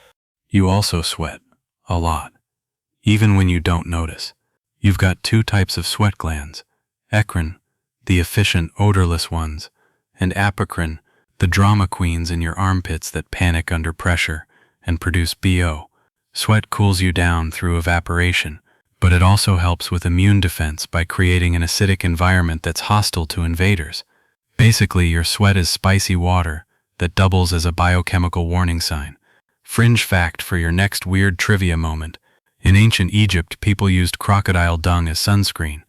You also sweat. A lot. Even when you don't notice. You've got two types of sweat glands: eccrine, the efficient, odorless ones, and apocrine, the drama queens in your armpits that panic under pressure and produce BO. Sweat cools you down through evaporation, but it also helps with immune defense by creating an acidic environment that's hostile to invaders. Basically, your sweat is spicy water that doubles as a biochemical warning sign. Fringe fact for your next weird trivia moment: in ancient Egypt, people used crocodile dung as sunscreen.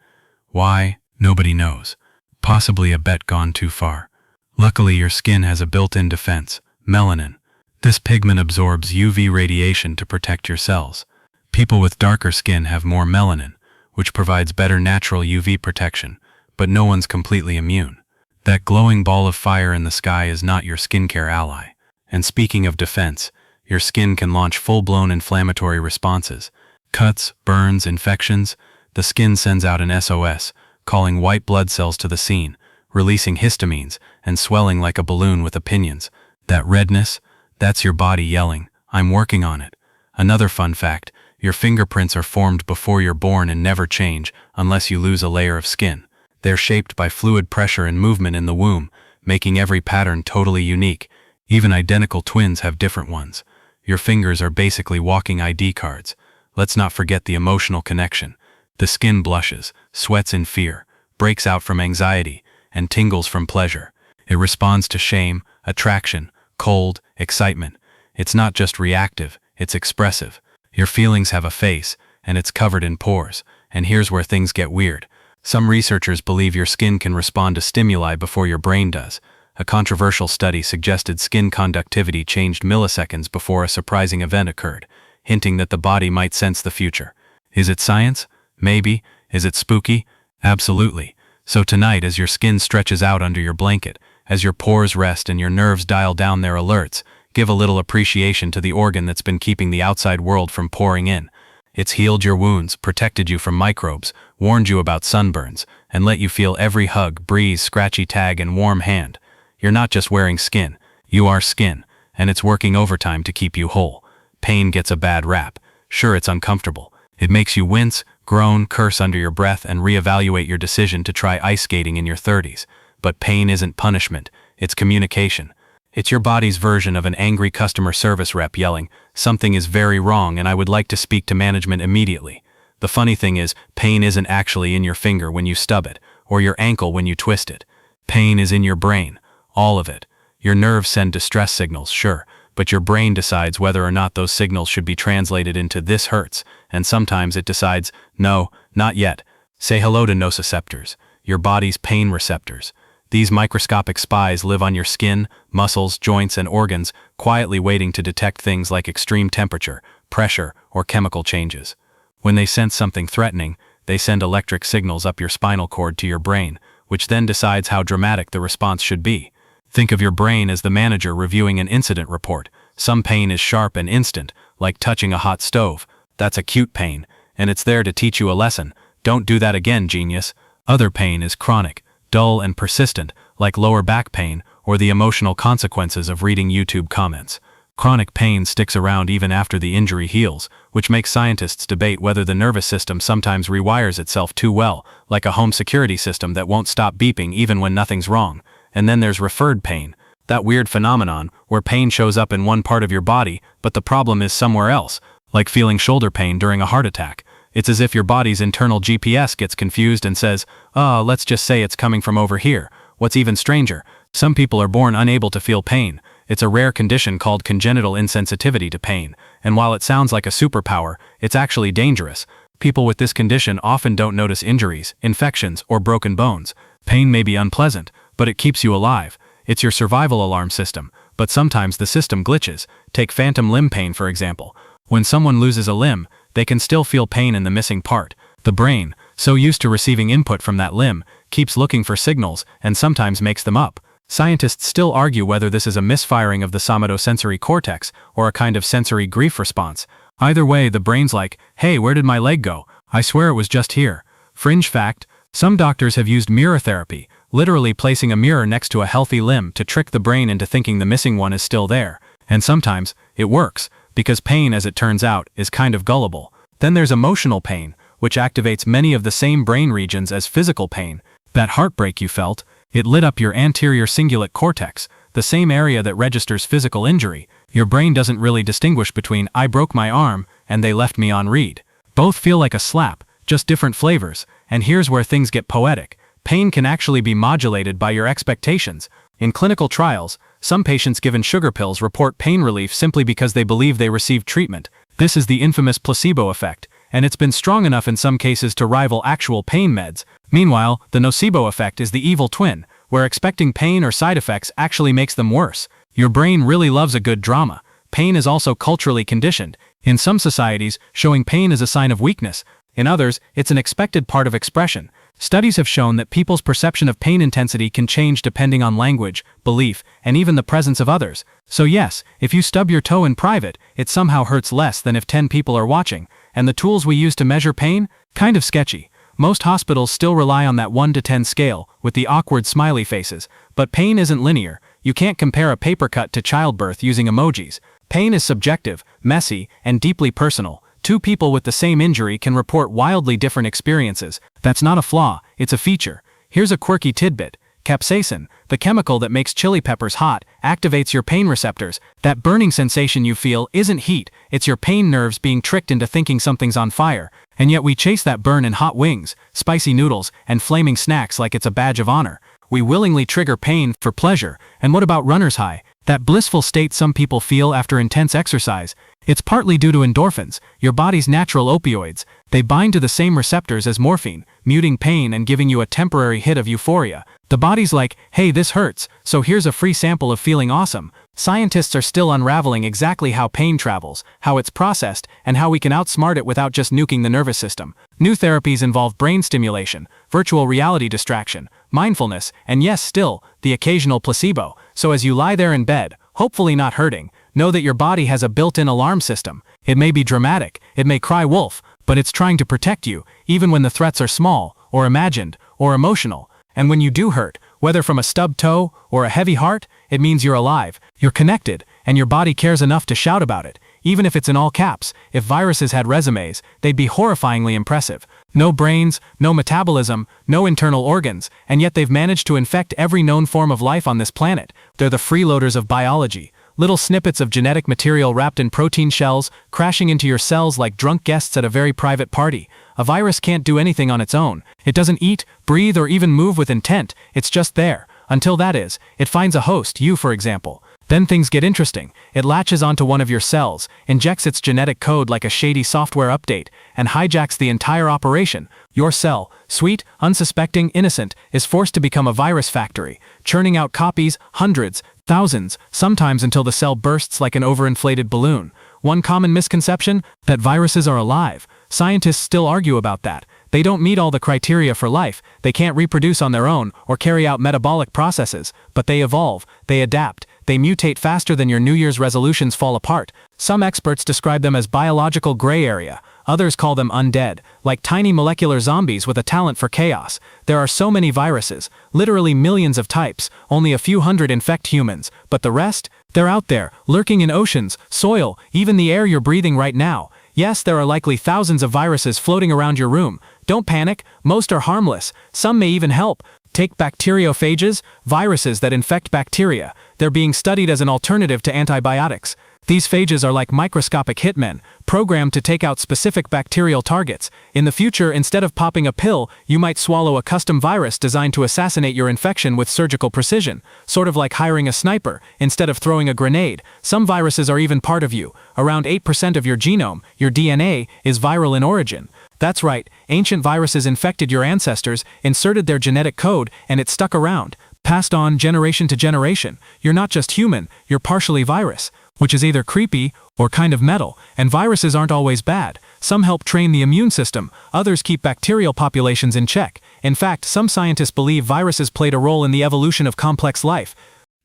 Why? Nobody knows. Possibly a bet gone too far. Luckily, your skin has a built-in defense: melanin. This pigment absorbs UV radiation to protect your cells. People with darker skin have more melanin, which provides better natural UV protection, but no one's completely immune. That glowing ball of fire in the sky is not your skincare ally. And speaking of defense, your skin can launch full-blown inflammatory responses. Cuts, burns, infections. The skin sends out an SOS, calling white blood cells to the scene, releasing histamines and swelling like a balloon with opinions. That redness? That's your body yelling, "I'm working on it." Another fun fact: your fingerprints are formed before you're born and never change unless you lose a layer of skin. They're shaped by fluid pressure and movement in the womb, making every pattern totally unique. Even identical twins have different ones. Your fingers are basically walking ID cards. Let's not forget the emotional connection. The skin blushes, sweats in fear, breaks out from anxiety, and tingles from pleasure. It responds to shame, attraction, cold, excitement. It's not just reactive, it's expressive. Your feelings have a face, and it's covered in pores. And here's where things get weird. Some researchers believe your skin can respond to stimuli before your brain does. A controversial study suggested skin conductivity changed milliseconds before a surprising event occurred, hinting that the body might sense the future. Is it science? Maybe. Is it spooky? Absolutely. So tonight, as your skin stretches out under your blanket, as your pores rest and your nerves dial down their alerts, give a little appreciation to the organ that's been keeping the outside world from pouring in. It's healed your wounds, protected you from microbes, warned you about sunburns, and let you feel every hug, breeze, scratchy tag, and warm hand. You're not just wearing skin, you are skin, and it's working overtime to keep you whole. Pain gets a bad rap. Sure, it's uncomfortable. It makes you wince, groan, curse under your breath, and reevaluate your decision to try ice skating in your 30s. But pain isn't punishment, it's communication. It's your body's version of an angry customer service rep yelling, "Something is very wrong and I would like to speak to management immediately." The funny thing is, pain isn't actually in your finger when you stub it, or your ankle when you twist it. Pain is in your brain, all of it. Your nerves send distress signals, sure, but your brain decides whether or not those signals should be translated into "this hurts," and sometimes it decides, "No, not yet." Say hello to nociceptors, your body's pain receptors. These microscopic spies live on your skin, muscles, joints, and organs, quietly waiting to detect things like extreme temperature, pressure, or chemical changes. When they sense something threatening, they send electric signals up your spinal cord to your brain, which then decides how dramatic the response should be. Think of your brain as the manager reviewing an incident report. Some pain is sharp and instant, like touching a hot stove. That's acute pain, and it's there to teach you a lesson. Don't do that again, genius. Other pain is chronic, dull, and persistent, like lower back pain or the emotional consequences of reading YouTube comments. Chronic pain sticks around even after the injury heals, which makes scientists debate whether the nervous system sometimes rewires itself too well, like a home security system that won't stop beeping even when nothing's wrong. And then there's referred pain, that weird phenomenon where pain shows up in one part of your body, but the problem is somewhere else, like feeling shoulder pain during a heart attack. It's as if your body's internal GPS gets confused and says, let's just say it's coming from over here. What's even stranger, some people are born unable to feel pain. It's a rare condition called congenital insensitivity to pain, and while it sounds like a superpower, it's actually dangerous. People with this condition often don't notice injuries, infections, or broken bones. Pain may be unpleasant, but it keeps you alive. It's your survival alarm system, but sometimes the system glitches. Take phantom limb pain, for example. When someone loses a limb, they can still feel pain in the missing part. The brain, so used to receiving input from that limb, keeps looking for signals and sometimes makes them up. Scientists still argue whether this is a misfiring of the somatosensory cortex or a kind of sensory grief response. Either way, the brain's like, "Hey, where did my leg go? I swear it was just here." Fringe fact, some doctors have used mirror therapy, literally placing a mirror next to a healthy limb to trick the brain into thinking the missing one is still there. And sometimes, it works, because pain, as it turns out, is kind of gullible. Then there's emotional pain, which activates many of the same brain regions as physical pain. That heartbreak you felt, it lit up your anterior cingulate cortex, the same area that registers physical injury. Your brain doesn't really distinguish between "I broke my arm" and "they left me on read." Both feel like a slap, just different flavors, and here's where things get poetic. Pain can actually be modulated by your expectations. In clinical trials, some patients given sugar pills report pain relief simply because they believe they received treatment. This is the infamous placebo effect, and it's been strong enough in some cases to rival actual pain meds. Meanwhile, the nocebo effect is the evil twin, where expecting pain or side effects actually makes them worse. Your brain really loves a good drama. Pain is also culturally conditioned. In some societies, showing pain is a sign of weakness. In others, it's an expected part of expression. Studies have shown that people's perception of pain intensity can change depending on language, belief, and even the presence of others. So yes, if you stub your toe in private, it somehow hurts less than if 10 people are watching. And the tools we use to measure pain? Kind of sketchy. Most hospitals still rely on that 1 to 10 scale, with the awkward smiley faces. But pain isn't linear. You can't compare a paper cut to childbirth using emojis. Pain is subjective, messy, and deeply personal. Two people with the same injury can report wildly different experiences. That's not a flaw, it's a feature. Here's a quirky tidbit. Capsaicin, the chemical that makes chili peppers hot, activates your pain receptors. That burning sensation you feel isn't heat, it's your pain nerves being tricked into thinking something's on fire. And yet we chase that burn in hot wings, spicy noodles, and flaming snacks like it's a badge of honor. We willingly trigger pain for pleasure. And what about runner's high? That blissful state some people feel after intense exercise. It's partly due to endorphins, your body's natural opioids. They bind to the same receptors as morphine, muting pain and giving you a temporary hit of euphoria. The body's like, "Hey, this hurts, so here's a free sample of feeling awesome." Scientists are still unraveling exactly how pain travels, how it's processed, and how we can outsmart it without just nuking the nervous system. New therapies involve brain stimulation, virtual reality distraction, mindfulness, and yes, still, the occasional placebo. So as you lie there in bed, hopefully not hurting, know that your body has a built-in alarm system. It may be dramatic, it may cry wolf, but it's trying to protect you, even when the threats are small, or imagined, or emotional. And when you do hurt, whether from a stubbed toe or a heavy heart, it means you're alive, you're connected, and your body cares enough to shout about it. Even if it's in all caps, if viruses had resumes, they'd be horrifyingly impressive. No brains, no metabolism, no internal organs, and yet they've managed to infect every known form of life on this planet. They're the freeloaders of biology. little snippets of genetic material wrapped in protein shells, crashing into your cells like drunk guests at a very private party. A virus can't do anything on its own. It doesn't eat, breathe, or even move with intent. It's just there. Until that is, it finds a host, you for example. Then things get interesting. It latches onto one of your cells, injects its genetic code like a shady software update, and hijacks the entire operation. Your cell, sweet, unsuspecting, innocent, is forced to become a virus factory, churning out copies, hundreds, thousands, sometimes until the cell bursts like an overinflated balloon. One common misconception? That viruses are alive. Scientists still argue about that. They don't meet all the criteria for life, they can't reproduce on their own or carry out metabolic processes, but they evolve, they adapt, they mutate faster than your New Year's resolutions fall apart. Some experts describe them as biological gray area, others call them undead, like tiny molecular zombies with a talent for chaos. There are so many viruses, literally millions of types, only a few hundred infect humans, but the rest? They're out there, lurking in oceans, soil, even the air you're breathing right now. Yes, there are likely thousands of viruses floating around your room. Don't panic, most are harmless, some may even help. Take bacteriophages, viruses that infect bacteria. They're being studied as an alternative to antibiotics. These phages are like microscopic hitmen, programmed to take out specific bacterial targets. In the future, instead of popping a pill, you might swallow a custom virus designed to assassinate your infection with surgical precision, sort of like hiring a sniper, instead of throwing a grenade. Some viruses are even part of you. Around 8% of your genome, your DNA, is viral in origin. That's right, ancient viruses infected your ancestors, inserted their genetic code, and it stuck around, passed on generation to generation. You're not just human, you're partially virus, which is either creepy or kind of metal, and viruses aren't always bad. Some help train the immune system, others keep bacterial populations in check. In fact, some scientists believe viruses played a role in the evolution of complex life.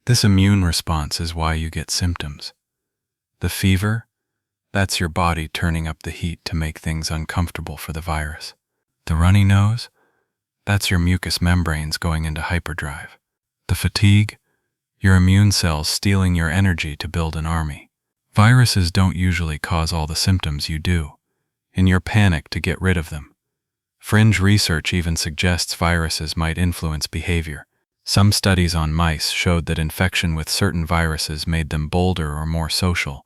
This immune response is why you get symptoms. The fever? That's your body turning up the heat to make things uncomfortable for the virus. The runny nose? That's your mucous membranes going into hyperdrive. The fatigue? Your immune cells stealing your energy to build an army. Viruses don't usually cause all the symptoms you do, in your panic to get rid of them. Fringe research even suggests viruses might influence behavior. Some studies on mice showed that infection with certain viruses made them bolder or more social,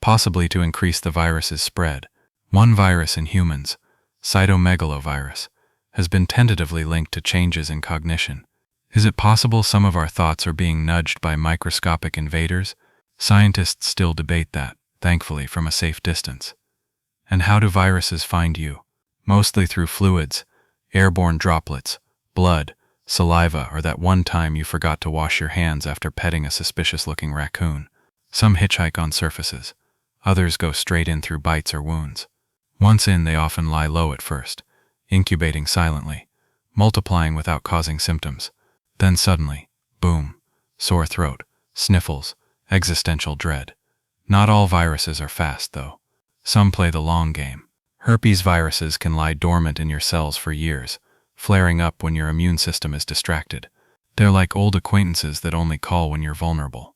possibly to increase the virus's spread. One virus in humans, cytomegalovirus, has been tentatively linked to changes in cognition. Is it possible some of our thoughts are being nudged by microscopic invaders? Scientists still debate that, thankfully from a safe distance. And how do viruses find you? Mostly through fluids, airborne droplets, blood, saliva, or that one time you forgot to wash your hands after petting a suspicious-looking raccoon. Some hitchhike on surfaces. Others go straight in through bites or wounds. Once in, they often lie low at first, incubating silently, multiplying without causing symptoms. Then suddenly, boom, sore throat, sniffles, existential dread. Not all viruses are fast, though. Some play the long game. Herpes viruses can lie dormant in your cells for years, flaring up when your immune system is distracted. They're like old acquaintances that only call when you're vulnerable.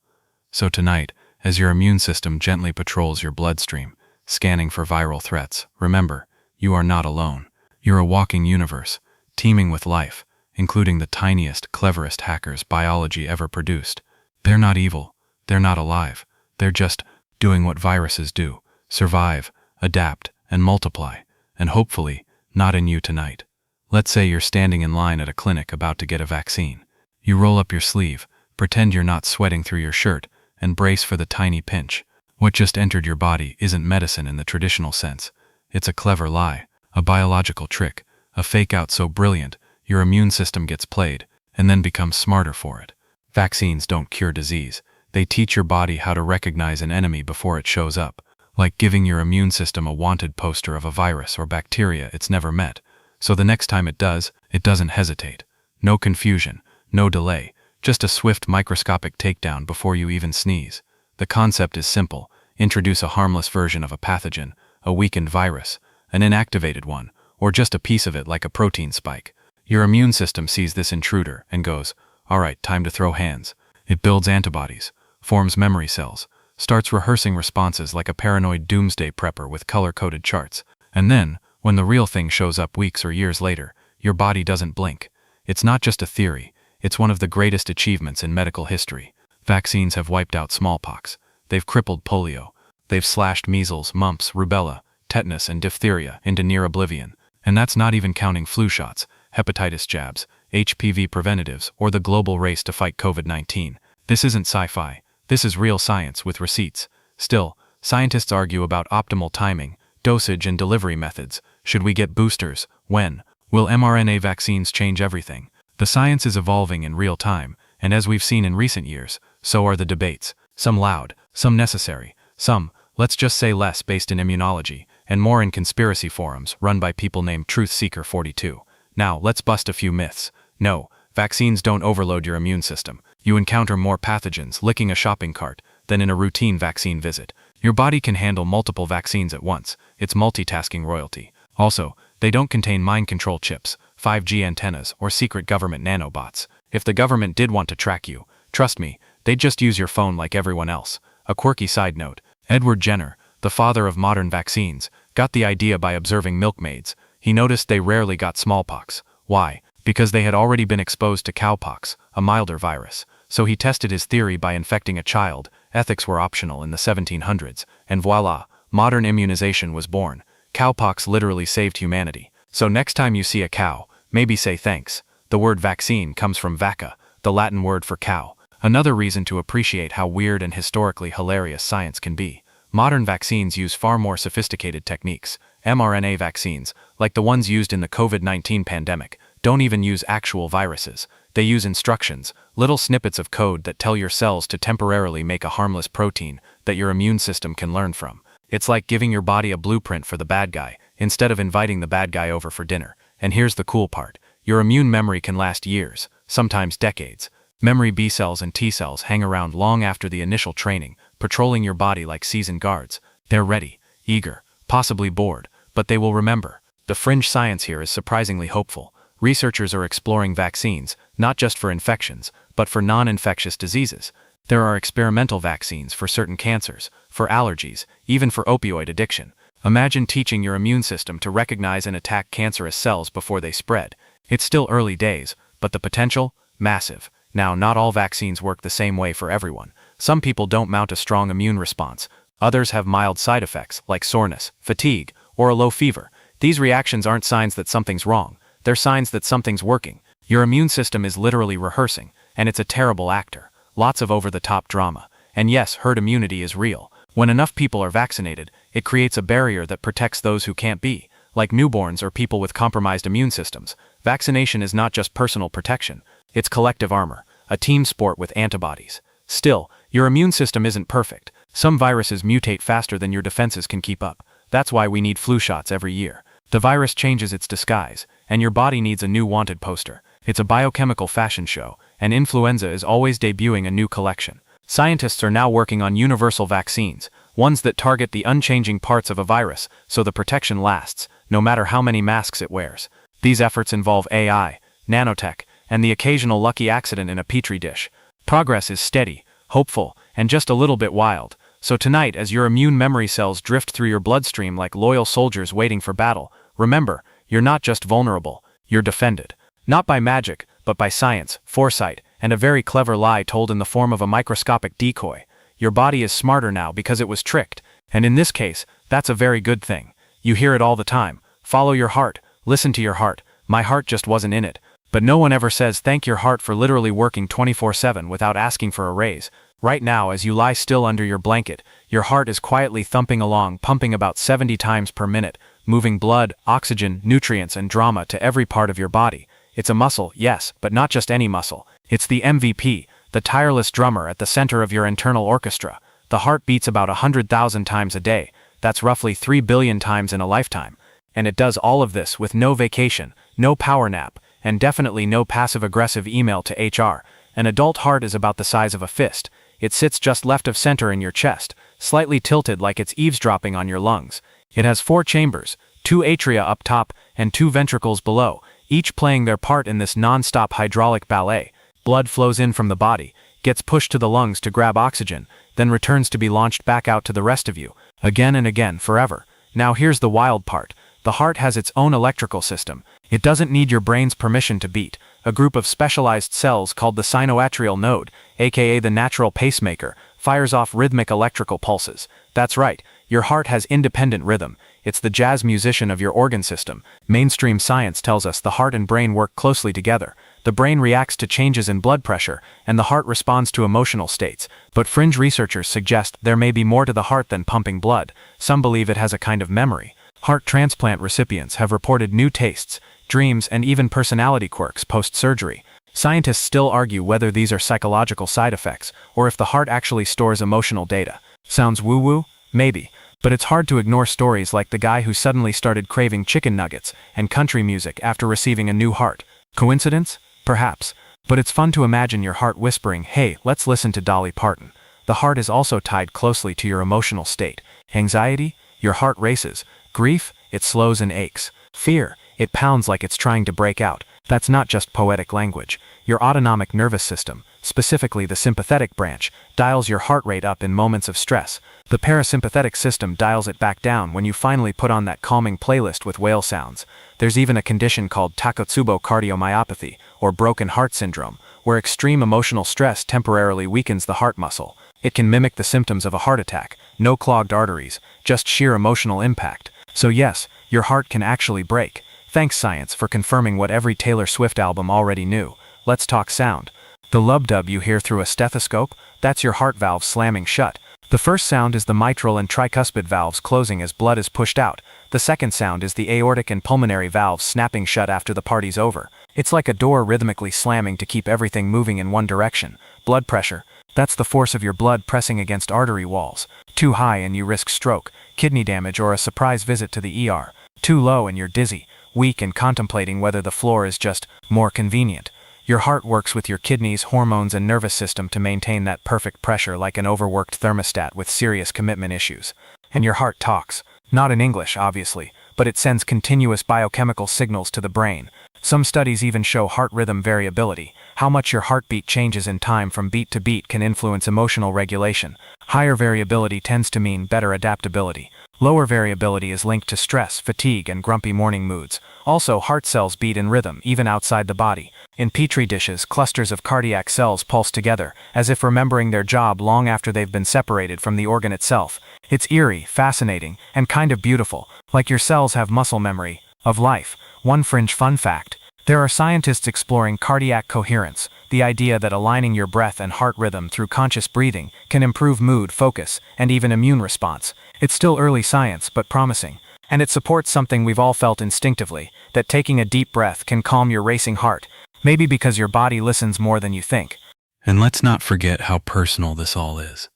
So tonight, as your immune system gently patrols your bloodstream, scanning for viral threats, remember, you are not alone. You're a walking universe, teeming with life, including the tiniest, cleverest hackers biology ever produced. They're not evil, they're not alive, they're just doing what viruses do, survive, adapt, and multiply, and hopefully, not in you tonight. Let's say you're standing in line at a clinic about to get a vaccine. You roll up your sleeve, pretend you're not sweating through your shirt, and brace for the tiny pinch. What just entered your body isn't medicine in the traditional sense. It's a clever lie, a biological trick, a fake-out so brilliant, your immune system gets played, and then becomes smarter for it. Vaccines don't cure disease. They teach your body how to recognize an enemy before it shows up, like giving your immune system a wanted poster of a virus or bacteria it's never met. So the next time it does, it doesn't hesitate. No confusion, no delay, just a swift microscopic takedown before you even sneeze. The concept is simple. Introduce a harmless version of a pathogen, a weakened virus, an inactivated one, or just a piece of it like a protein spike. Your immune system sees this intruder and goes, all right, time to throw hands. It builds antibodies, forms memory cells, starts rehearsing responses like a paranoid doomsday prepper with color-coded charts. And then, when the real thing shows up weeks or years later, your body doesn't blink. It's not just a theory, it's one of the greatest achievements in medical history. Vaccines have wiped out smallpox, They've crippled polio. They've slashed measles, mumps, rubella, tetanus, and diphtheria into near oblivion. And that's not even counting flu shots, hepatitis jabs, HPV preventatives, or the global race to fight COVID-19. This isn't sci-fi. This is real science with receipts. Still, scientists argue about optimal timing, dosage, and delivery methods. Should we get boosters? When? Will mRNA vaccines change everything? The science is evolving in real time, and as we've seen in recent years, so are the debates. Some loud, some necessary, some, let's just say less based in immunology, and more in conspiracy forums run by people named Truth Seeker 42. Now, let's bust a few myths. No, vaccines don't overload your immune system. You encounter more pathogens licking a shopping cart than in a routine vaccine visit. Your body can handle multiple vaccines at once. It's multitasking royalty. Also, they don't contain mind control chips, 5G antennas, or secret government nanobots. If the government did want to track you, trust me, they'd just use your phone like everyone else. A quirky side note, Edward Jenner, the father of modern vaccines, got the idea by observing milkmaids. He noticed they rarely got smallpox. Why? Because they had already been exposed to cowpox, a milder virus. So he tested his theory by infecting a child. Ethics were optional in the 1700s, and voila, modern immunization was born. Cowpox literally saved humanity. So next time you see a cow, maybe say thanks. The word vaccine comes from vacca, the Latin word for cow. Another reason to appreciate how weird and historically hilarious science can be. Modern vaccines use far more sophisticated techniques. mRNA vaccines, like the ones used in the COVID-19 pandemic, don't even use actual viruses. They use instructions, little snippets of code that tell your cells to temporarily make a harmless protein that your immune system can learn from. It's like giving your body a blueprint for the bad guy, instead of inviting the bad guy over for dinner. And here's the cool part. Your immune memory can last years, sometimes decades. Memory B cells and T cells hang around long after the initial training, patrolling your body like seasoned guards. They're ready, eager, possibly bored, but they will remember. The fringe science here is surprisingly hopeful. Researchers are exploring vaccines, not just for infections, but for non-infectious diseases. There are experimental vaccines for certain cancers, for allergies, even for opioid addiction. Imagine teaching your immune system to recognize and attack cancerous cells before they spread. It's still early days, but the potential? Massive. Now, not all vaccines work the same way for everyone. Some people don't mount a strong immune response. Others have mild side effects, like soreness, fatigue, or a low fever. These reactions aren't signs that something's wrong. They're signs that something's working. Your immune system is literally rehearsing, and it's a terrible actor. Lots of over-the-top drama. And yes, herd immunity is real. When enough people are vaccinated, it creates a barrier that protects those who can't be, like newborns or people with compromised immune systems. Vaccination is not just personal protection. It's collective armor, a team sport with antibodies. Still, your immune system isn't perfect. Some viruses mutate faster than your defenses can keep up. That's why we need flu shots every year. The virus changes its disguise, and your body needs a new wanted poster. It's a biochemical fashion show, and influenza is always debuting a new collection. Scientists are now working on universal vaccines, ones that target the unchanging parts of a virus so the protection lasts, no matter how many masks it wears. These efforts involve AI, nanotech, and the occasional lucky accident in a petri dish. Progress is steady, hopeful, and just a little bit wild. So tonight, as your immune memory cells drift through your bloodstream like loyal soldiers waiting for battle, remember, you're not just vulnerable, you're defended. Not by magic, but by science, foresight, and a very clever lie told in the form of a microscopic decoy. Your body is smarter now because it was tricked, and in this case, that's a very good thing. You hear it all the time. Follow your heart, listen to your heart. My heart just wasn't in it. But no one ever says thank your heart for literally working 24/7 without asking for a raise. Right now, as you lie still under your blanket, your heart is quietly thumping along, pumping about 70 times per minute, moving blood, oxygen, nutrients, and drama to every part of your body. It's a muscle, yes, but not just any muscle. It's the MVP, the tireless drummer at the center of your internal orchestra. The heart beats about 100,000 times a day. That's roughly 3 billion times in a lifetime. And it does all of this with no vacation, no power nap, and definitely no passive-aggressive email to HR. An adult heart is about the size of a fist. It sits just left of center in your chest, slightly tilted like it's eavesdropping on your lungs. It has 4 chambers, 2 atria up top and 2 ventricles below, each playing their part in this non-stop hydraulic ballet. Blood flows in from the body, gets pushed to the lungs to grab oxygen, then returns to be launched back out to the rest of you, again and again, forever. Now here's the wild part. The heart has its own electrical system. It doesn't need your brain's permission to beat. A group of specialized cells called the sinoatrial node, aka the natural pacemaker, fires off rhythmic electrical pulses. That's right, your heart has independent rhythm. It's the jazz musician of your organ system. Mainstream science tells us the heart and brain work closely together. The brain reacts to changes in blood pressure, and the heart responds to emotional states. But fringe researchers suggest there may be more to the heart than pumping blood. Some believe it has a kind of memory. Heart transplant recipients have reported new tastes, dreams, and even personality quirks post-surgery. Scientists still argue whether these are psychological side effects, or if the heart actually stores emotional data. Sounds woo-woo? Maybe. But it's hard to ignore stories like the guy who suddenly started craving chicken nuggets and country music after receiving a new heart. Coincidence? Perhaps. But it's fun to imagine your heart whispering, "Hey, let's listen to Dolly Parton." The heart is also tied closely to your emotional state. Anxiety? Your heart races. Grief? It slows and aches. Fear? It pounds like it's trying to break out. That's not just poetic language. Your autonomic nervous system, specifically the sympathetic branch, dials your heart rate up in moments of stress. The parasympathetic system dials it back down when you finally put on that calming playlist with whale sounds. There's even a condition called Takotsubo cardiomyopathy, or broken heart syndrome, where extreme emotional stress temporarily weakens the heart muscle. It can mimic the symptoms of a heart attack. No clogged arteries, just sheer emotional impact. So yes, your heart can actually break. Thanks science for confirming what every Taylor Swift album already knew. Let's talk sound. The lub-dub you hear through a stethoscope, that's your heart valve slamming shut. The first sound is the mitral and tricuspid valves closing as blood is pushed out. The second sound is the aortic and pulmonary valves snapping shut after the party's over. It's like a door rhythmically slamming to keep everything moving in one direction. Blood pressure. That's the force of your blood pressing against artery walls. Too high and you risk stroke, kidney damage, or a surprise visit to the ER. Too low and you're dizzy, weak, and contemplating whether the floor is just more convenient. Your heart works with your kidneys, hormones, and nervous system to maintain that perfect pressure like an overworked thermostat with serious commitment issues. And your heart talks. Not in English, obviously, but it sends continuous biochemical signals to the brain. Some studies even show heart rhythm variability. How much your heartbeat changes in time from beat to beat can influence emotional regulation. Higher variability tends to mean better adaptability. Lower variability is linked to stress, fatigue, and grumpy morning moods. Also, heart cells beat in rhythm, even outside the body. In petri dishes, clusters of cardiac cells pulse together, as if remembering their job long after they've been separated from the organ itself. It's eerie, fascinating, and kind of beautiful, like your cells have muscle memory of life. One fringe fun fact. There are scientists exploring cardiac coherence, the idea that aligning your breath and heart rhythm through conscious breathing can improve mood, focus, and even immune response. It's still early science, but promising. And it supports something we've all felt instinctively, that taking a deep breath can calm your racing heart, maybe because your body listens more than you think. And let's not forget how personal this all is.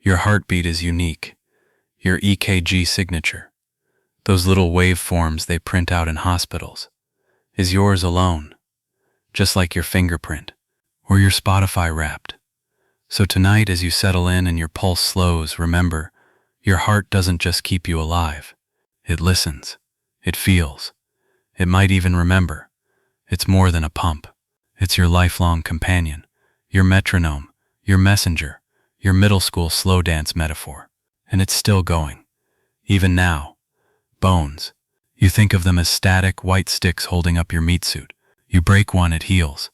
Your heartbeat is unique. Your EKG signature, those little waveforms they print out in hospitals, is yours alone, just like your fingerprint or your Spotify Wrapped. So tonight, as you settle in and your pulse slows, remember, your heart doesn't just keep you alive. It listens. It feels. It might even remember. It's more than a pump. It's your lifelong companion, your metronome, your messenger, your middle school slow dance metaphor. And it's still going. Even now. Bones. You think of them as static, white sticks holding up your meat suit. You break one, it heals.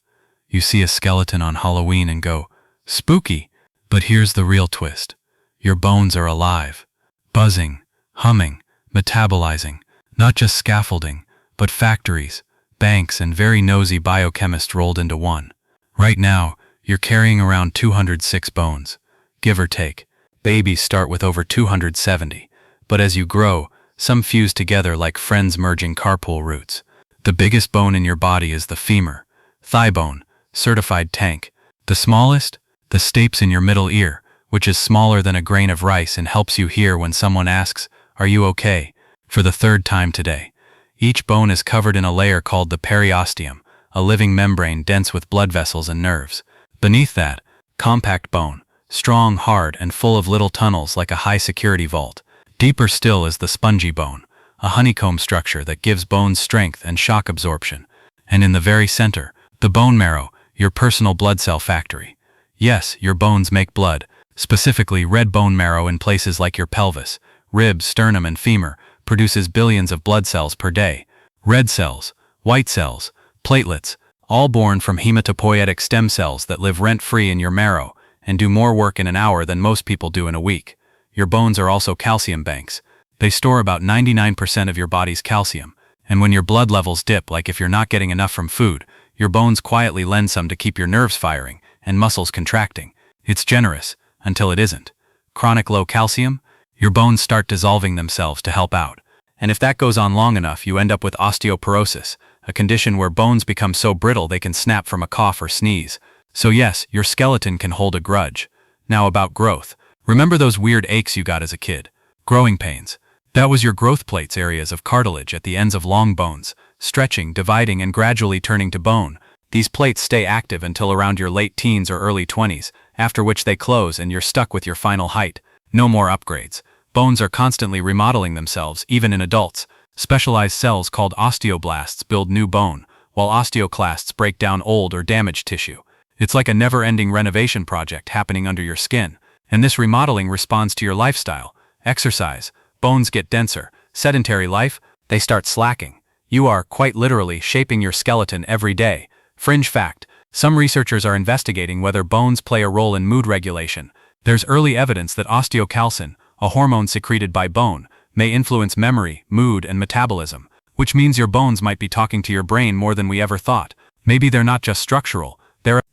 You see a skeleton on Halloween and go, spooky. But here's the real twist. Your bones are alive. Buzzing, humming, metabolizing. Not just scaffolding, but factories, banks, and very nosy biochemists rolled into one. Right now, you're carrying around 206 bones, give or take. Babies start with over 270. But as you grow, some fuse together like friends merging carpool routes. The biggest bone in your body is the femur, thigh bone, certified tank. The smallest? The stapes in your middle ear, which is smaller than a grain of rice and helps you hear when someone asks, "Are you okay?" for the third time today. Each bone is covered in a layer called the periosteum, a living membrane dense with blood vessels and nerves. Beneath that, compact bone, strong, hard, and full of little tunnels like a high-security vault. Deeper still is the spongy bone, a honeycomb structure that gives bones strength and shock absorption. And in the very center, the bone marrow, your personal blood cell factory. Yes, your bones make blood, specifically red bone marrow in places like your pelvis, ribs, sternum, and femur, produces billions of blood cells per day. Red cells, white cells, platelets, all born from hematopoietic stem cells that live rent-free in your marrow, and do more work in an hour than most people do in a week. Your bones are also calcium banks. They store about 99% of your body's calcium, and when your blood levels dip, like if you're not getting enough from food, your bones quietly lend some to keep your nerves firing and muscles contracting. It's generous, until it isn't. Chronic low calcium? Your bones start dissolving themselves to help out. And if that goes on long enough, you end up with osteoporosis, a condition where bones become so brittle they can snap from a cough or sneeze. So yes, your skeleton can hold a grudge. Now about growth. Remember those weird aches you got as a kid? Growing pains. That was your growth plates, areas of cartilage at the ends of long bones, stretching, dividing, and gradually turning to bone. These plates stay active until around your late teens or early 20s, after which they close and you're stuck with your final height. No more upgrades. Bones are constantly remodeling themselves, even in adults. Specialized cells called osteoblasts build new bone, while osteoclasts break down old or damaged tissue. It's like a never-ending renovation project happening under your skin. And this remodeling responds to your lifestyle. Exercise. Bones get denser. Sedentary life, they start slacking. You are, quite literally, shaping your skeleton every day. Fringe fact. Some researchers are investigating whether bones play a role in mood regulation. There's early evidence that osteocalcin, a hormone secreted by bone, may influence memory, mood, and metabolism, which means your bones might be talking to your brain more than we ever thought. Maybe they're not just structural.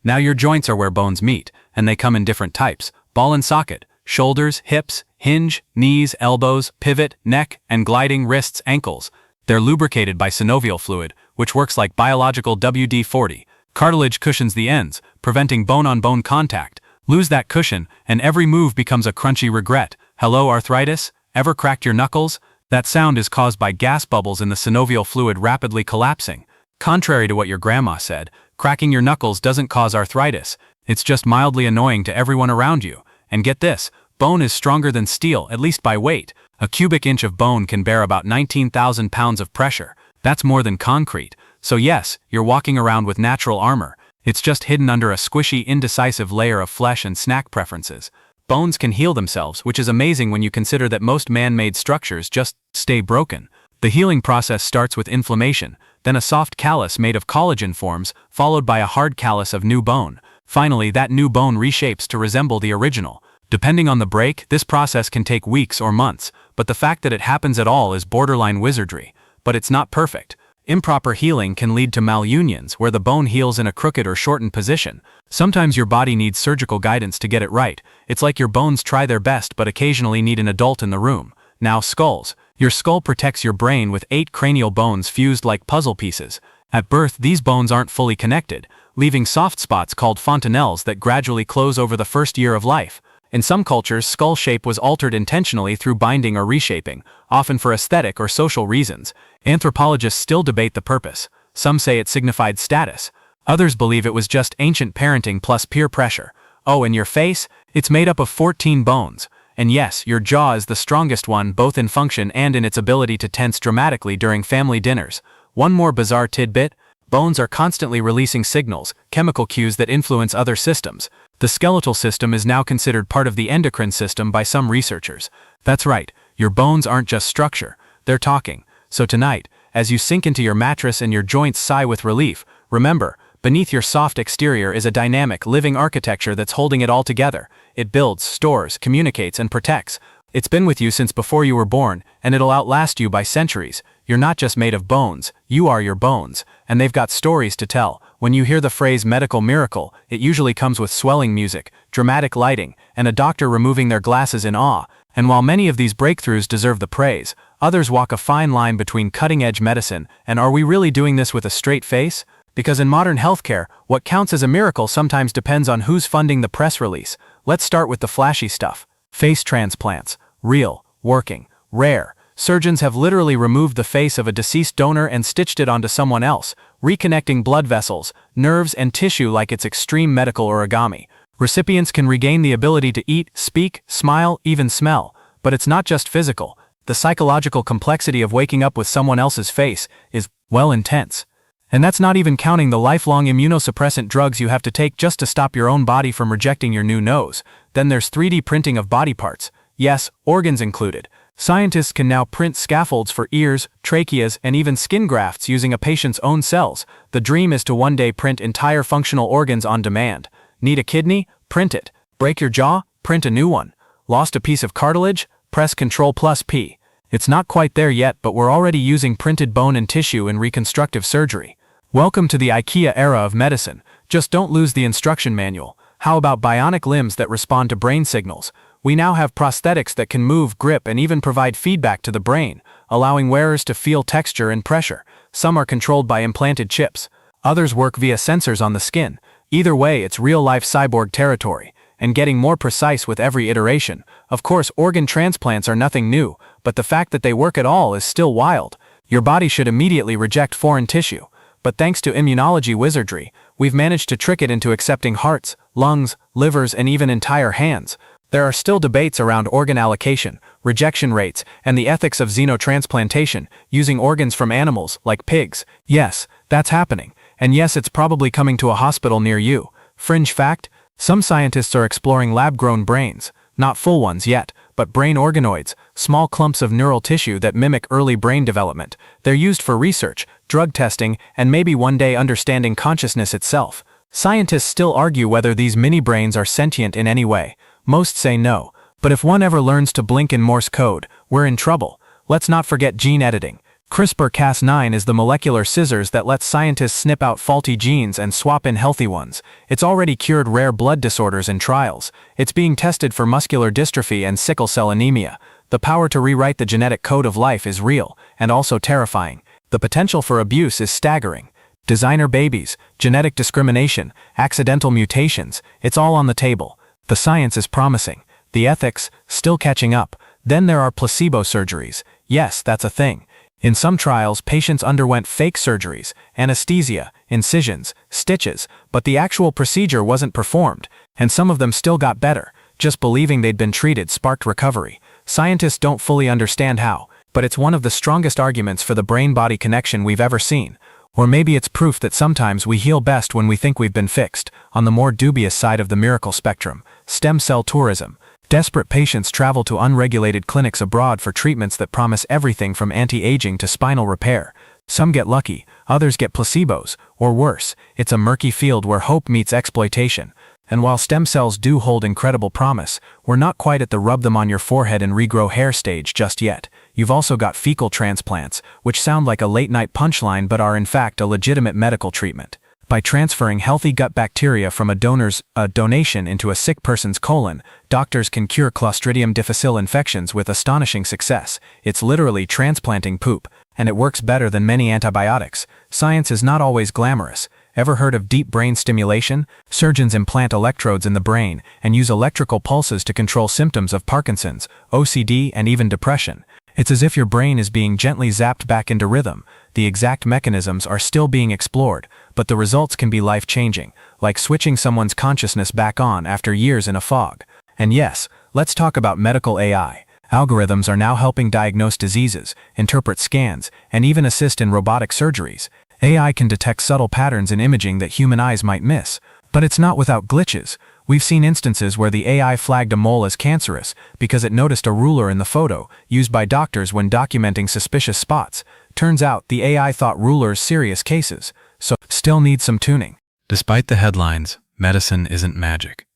Now your joints are where bones meet, and they come in different types: ball and socket, shoulders, hips, hinge, knees, elbows, pivot, neck, and gliding wrists, ankles. They're lubricated by synovial fluid, which works like biological WD-40. Cartilage cushions the ends, preventing bone-on-bone contact. Lose that cushion, and every move becomes a crunchy regret. Hello, arthritis? Ever cracked your knuckles? That sound is caused by gas bubbles in the synovial fluid rapidly collapsing. Contrary to what your grandma said, cracking your knuckles doesn't cause arthritis. It's just mildly annoying to everyone around you. And get this, bone is stronger than steel, at least by weight. A cubic inch of bone can bear about 19,000 pounds of pressure. That's more than concrete. So yes, you're walking around with natural armor. It's just hidden under a squishy, indecisive layer of flesh and snack preferences. Bones can heal themselves, which is amazing when you consider that most man-made structures just stay broken. The healing process starts with inflammation, then a soft callus made of collagen forms, followed by a hard callus of new bone. Finally, that new bone reshapes to resemble the original. Depending on the break, this process can take weeks or months, but the fact that it happens at all is borderline wizardry. But it's not perfect. Improper healing can lead to malunions, where the bone heals in a crooked or shortened position. Sometimes your body needs surgical guidance to get it right. It's like your bones try their best but occasionally need an adult in the room. Now skulls. Your skull protects your brain with 8 cranial bones fused like puzzle pieces. At birth, these bones aren't fully connected, leaving soft spots called fontanelles that gradually close over the first year of life. In some cultures, skull shape was altered intentionally through binding or reshaping, often for aesthetic or social reasons. Anthropologists still debate the purpose. Some say it signified status. Others believe it was just ancient parenting plus peer pressure. Oh, and your face? It's made up of 14 bones. And yes, your jaw is the strongest one, both in function and in its ability to tense dramatically during family dinners. One more bizarre tidbit: bones are constantly releasing signals, chemical cues that influence other systems. The skeletal system is now considered part of the endocrine system by some researchers. That's right, your bones aren't just structure, they're talking. So tonight, as you sink into your mattress and your joints sigh with relief, remember, beneath your soft exterior is a dynamic, living architecture that's holding it all together. It builds, stores, communicates, and protects. It's been with you since before you were born, and it'll outlast you by centuries. You're not just made of bones, you are your bones, and they've got stories to tell. When you hear the phrase medical miracle, it usually comes with swelling music, dramatic lighting, and a doctor removing their glasses in awe. And while many of these breakthroughs deserve the praise, others walk a fine line between cutting-edge medicine and are we really doing this with a straight face? Because in modern healthcare, what counts as a miracle sometimes depends on who's funding the press release. Let's start with the flashy stuff. Face transplants. Real, working, rare. Surgeons have literally removed the face of a deceased donor and stitched it onto someone else, reconnecting blood vessels, nerves, and tissue like it's extreme medical origami. Recipients can regain the ability to eat, speak, smile, even smell. But it's not just physical. The psychological complexity of waking up with someone else's face is, well, intense. And that's not even counting the lifelong immunosuppressant drugs you have to take just to stop your own body from rejecting your new nose. Then there's 3D printing of body parts. Yes, organs included. Scientists can now print scaffolds for ears, tracheas, and even skin grafts using a patient's own cells. The dream is to one day print entire functional organs on demand. Need a kidney? Print it. Break your jaw? Print a new one. Lost a piece of cartilage? Press Ctrl+P. It's not quite there yet, but we're already using printed bone and tissue in reconstructive surgery. Welcome to the IKEA era of medicine. Just don't lose the instruction manual. How about bionic limbs that respond to brain signals? We now have prosthetics that can move, grip, and even provide feedback to the brain, allowing wearers to feel texture and pressure. Some are controlled by implanted chips. Others work via sensors on the skin. Either way, it's real-life cyborg territory, and getting more precise with every iteration. Of course, organ transplants are nothing new, but the fact that they work at all is still wild. Your body should immediately reject foreign tissue. But thanks to immunology wizardry, we've managed to trick it into accepting hearts, lungs, livers, and even entire hands. There are still debates around organ allocation, rejection rates, and the ethics of xenotransplantation, using organs from animals, like pigs. Yes, that's happening. And yes, it's probably coming to a hospital near you. Fringe fact: some scientists are exploring lab-grown brains. Not full ones yet, but brain organoids, small clumps of neural tissue that mimic early brain development. They're used for research, drug testing, and maybe one day understanding consciousness itself. Scientists still argue whether these mini-brains are sentient in any way. Most say no. But if one ever learns to blink in Morse code, we're in trouble. Let's not forget gene editing. CRISPR-Cas9 is the molecular scissors that lets scientists snip out faulty genes and swap in healthy ones. It's already cured rare blood disorders in trials. It's being tested for muscular dystrophy and sickle cell anemia. The power to rewrite the genetic code of life is real, and also terrifying. The potential for abuse is staggering. Designer babies, genetic discrimination, accidental mutations, it's all on the table. The science is promising. The ethics, still catching up. Then there are placebo surgeries. Yes, that's a thing. In some trials, patients underwent fake surgeries, anesthesia, incisions, stitches, but the actual procedure wasn't performed, and some of them still got better. Just believing they'd been treated sparked recovery. Scientists don't fully understand how, but it's one of the strongest arguments for the brain-body connection we've ever seen. Or maybe it's proof that sometimes we heal best when we think we've been fixed. On the more dubious side of the miracle spectrum, stem cell tourism. Desperate patients travel to unregulated clinics abroad for treatments that promise everything from anti-aging to spinal repair. Some get lucky, others get placebos, or worse. It's a murky field where hope meets exploitation. And while stem cells do hold incredible promise, we're not quite at the rub them on your forehead and regrow hair stage just yet. You've also got fecal transplants, which sound like a late-night punchline but are in fact a legitimate medical treatment. By transferring healthy gut bacteria from a donor's donation into a sick person's colon, doctors can cure Clostridium difficile infections with astonishing success. It's literally transplanting poop, and it works better than many antibiotics. Science is not always glamorous. Ever heard of deep brain stimulation? Surgeons implant electrodes in the brain and use electrical pulses to control symptoms of Parkinson's, OCD, and even depression. It's as if your brain is being gently zapped back into rhythm. The exact mechanisms are still being explored, but the results can be life-changing, like switching someone's consciousness back on after years in a fog. And yes, let's talk about medical AI. Algorithms are now helping diagnose diseases, interpret scans, and even assist in robotic surgeries. AI can detect subtle patterns in imaging that human eyes might miss. But it's not without glitches. We've seen instances where the AI flagged a mole as cancerous because it noticed a ruler in the photo, used by doctors when documenting suspicious spots. Turns out the AI thought rulers serious cases, so still needs some tuning. Despite the headlines, medicine isn't magic.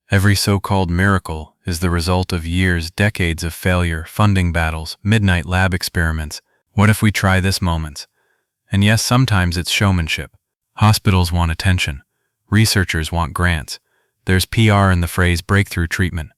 Every so-called miracle is the result of years, decades of failure, funding battles, midnight lab experiments. What if we try this moments? And yes, sometimes it's showmanship. Hospitals want attention. Researchers want grants. There's PR in the phrase breakthrough treatment.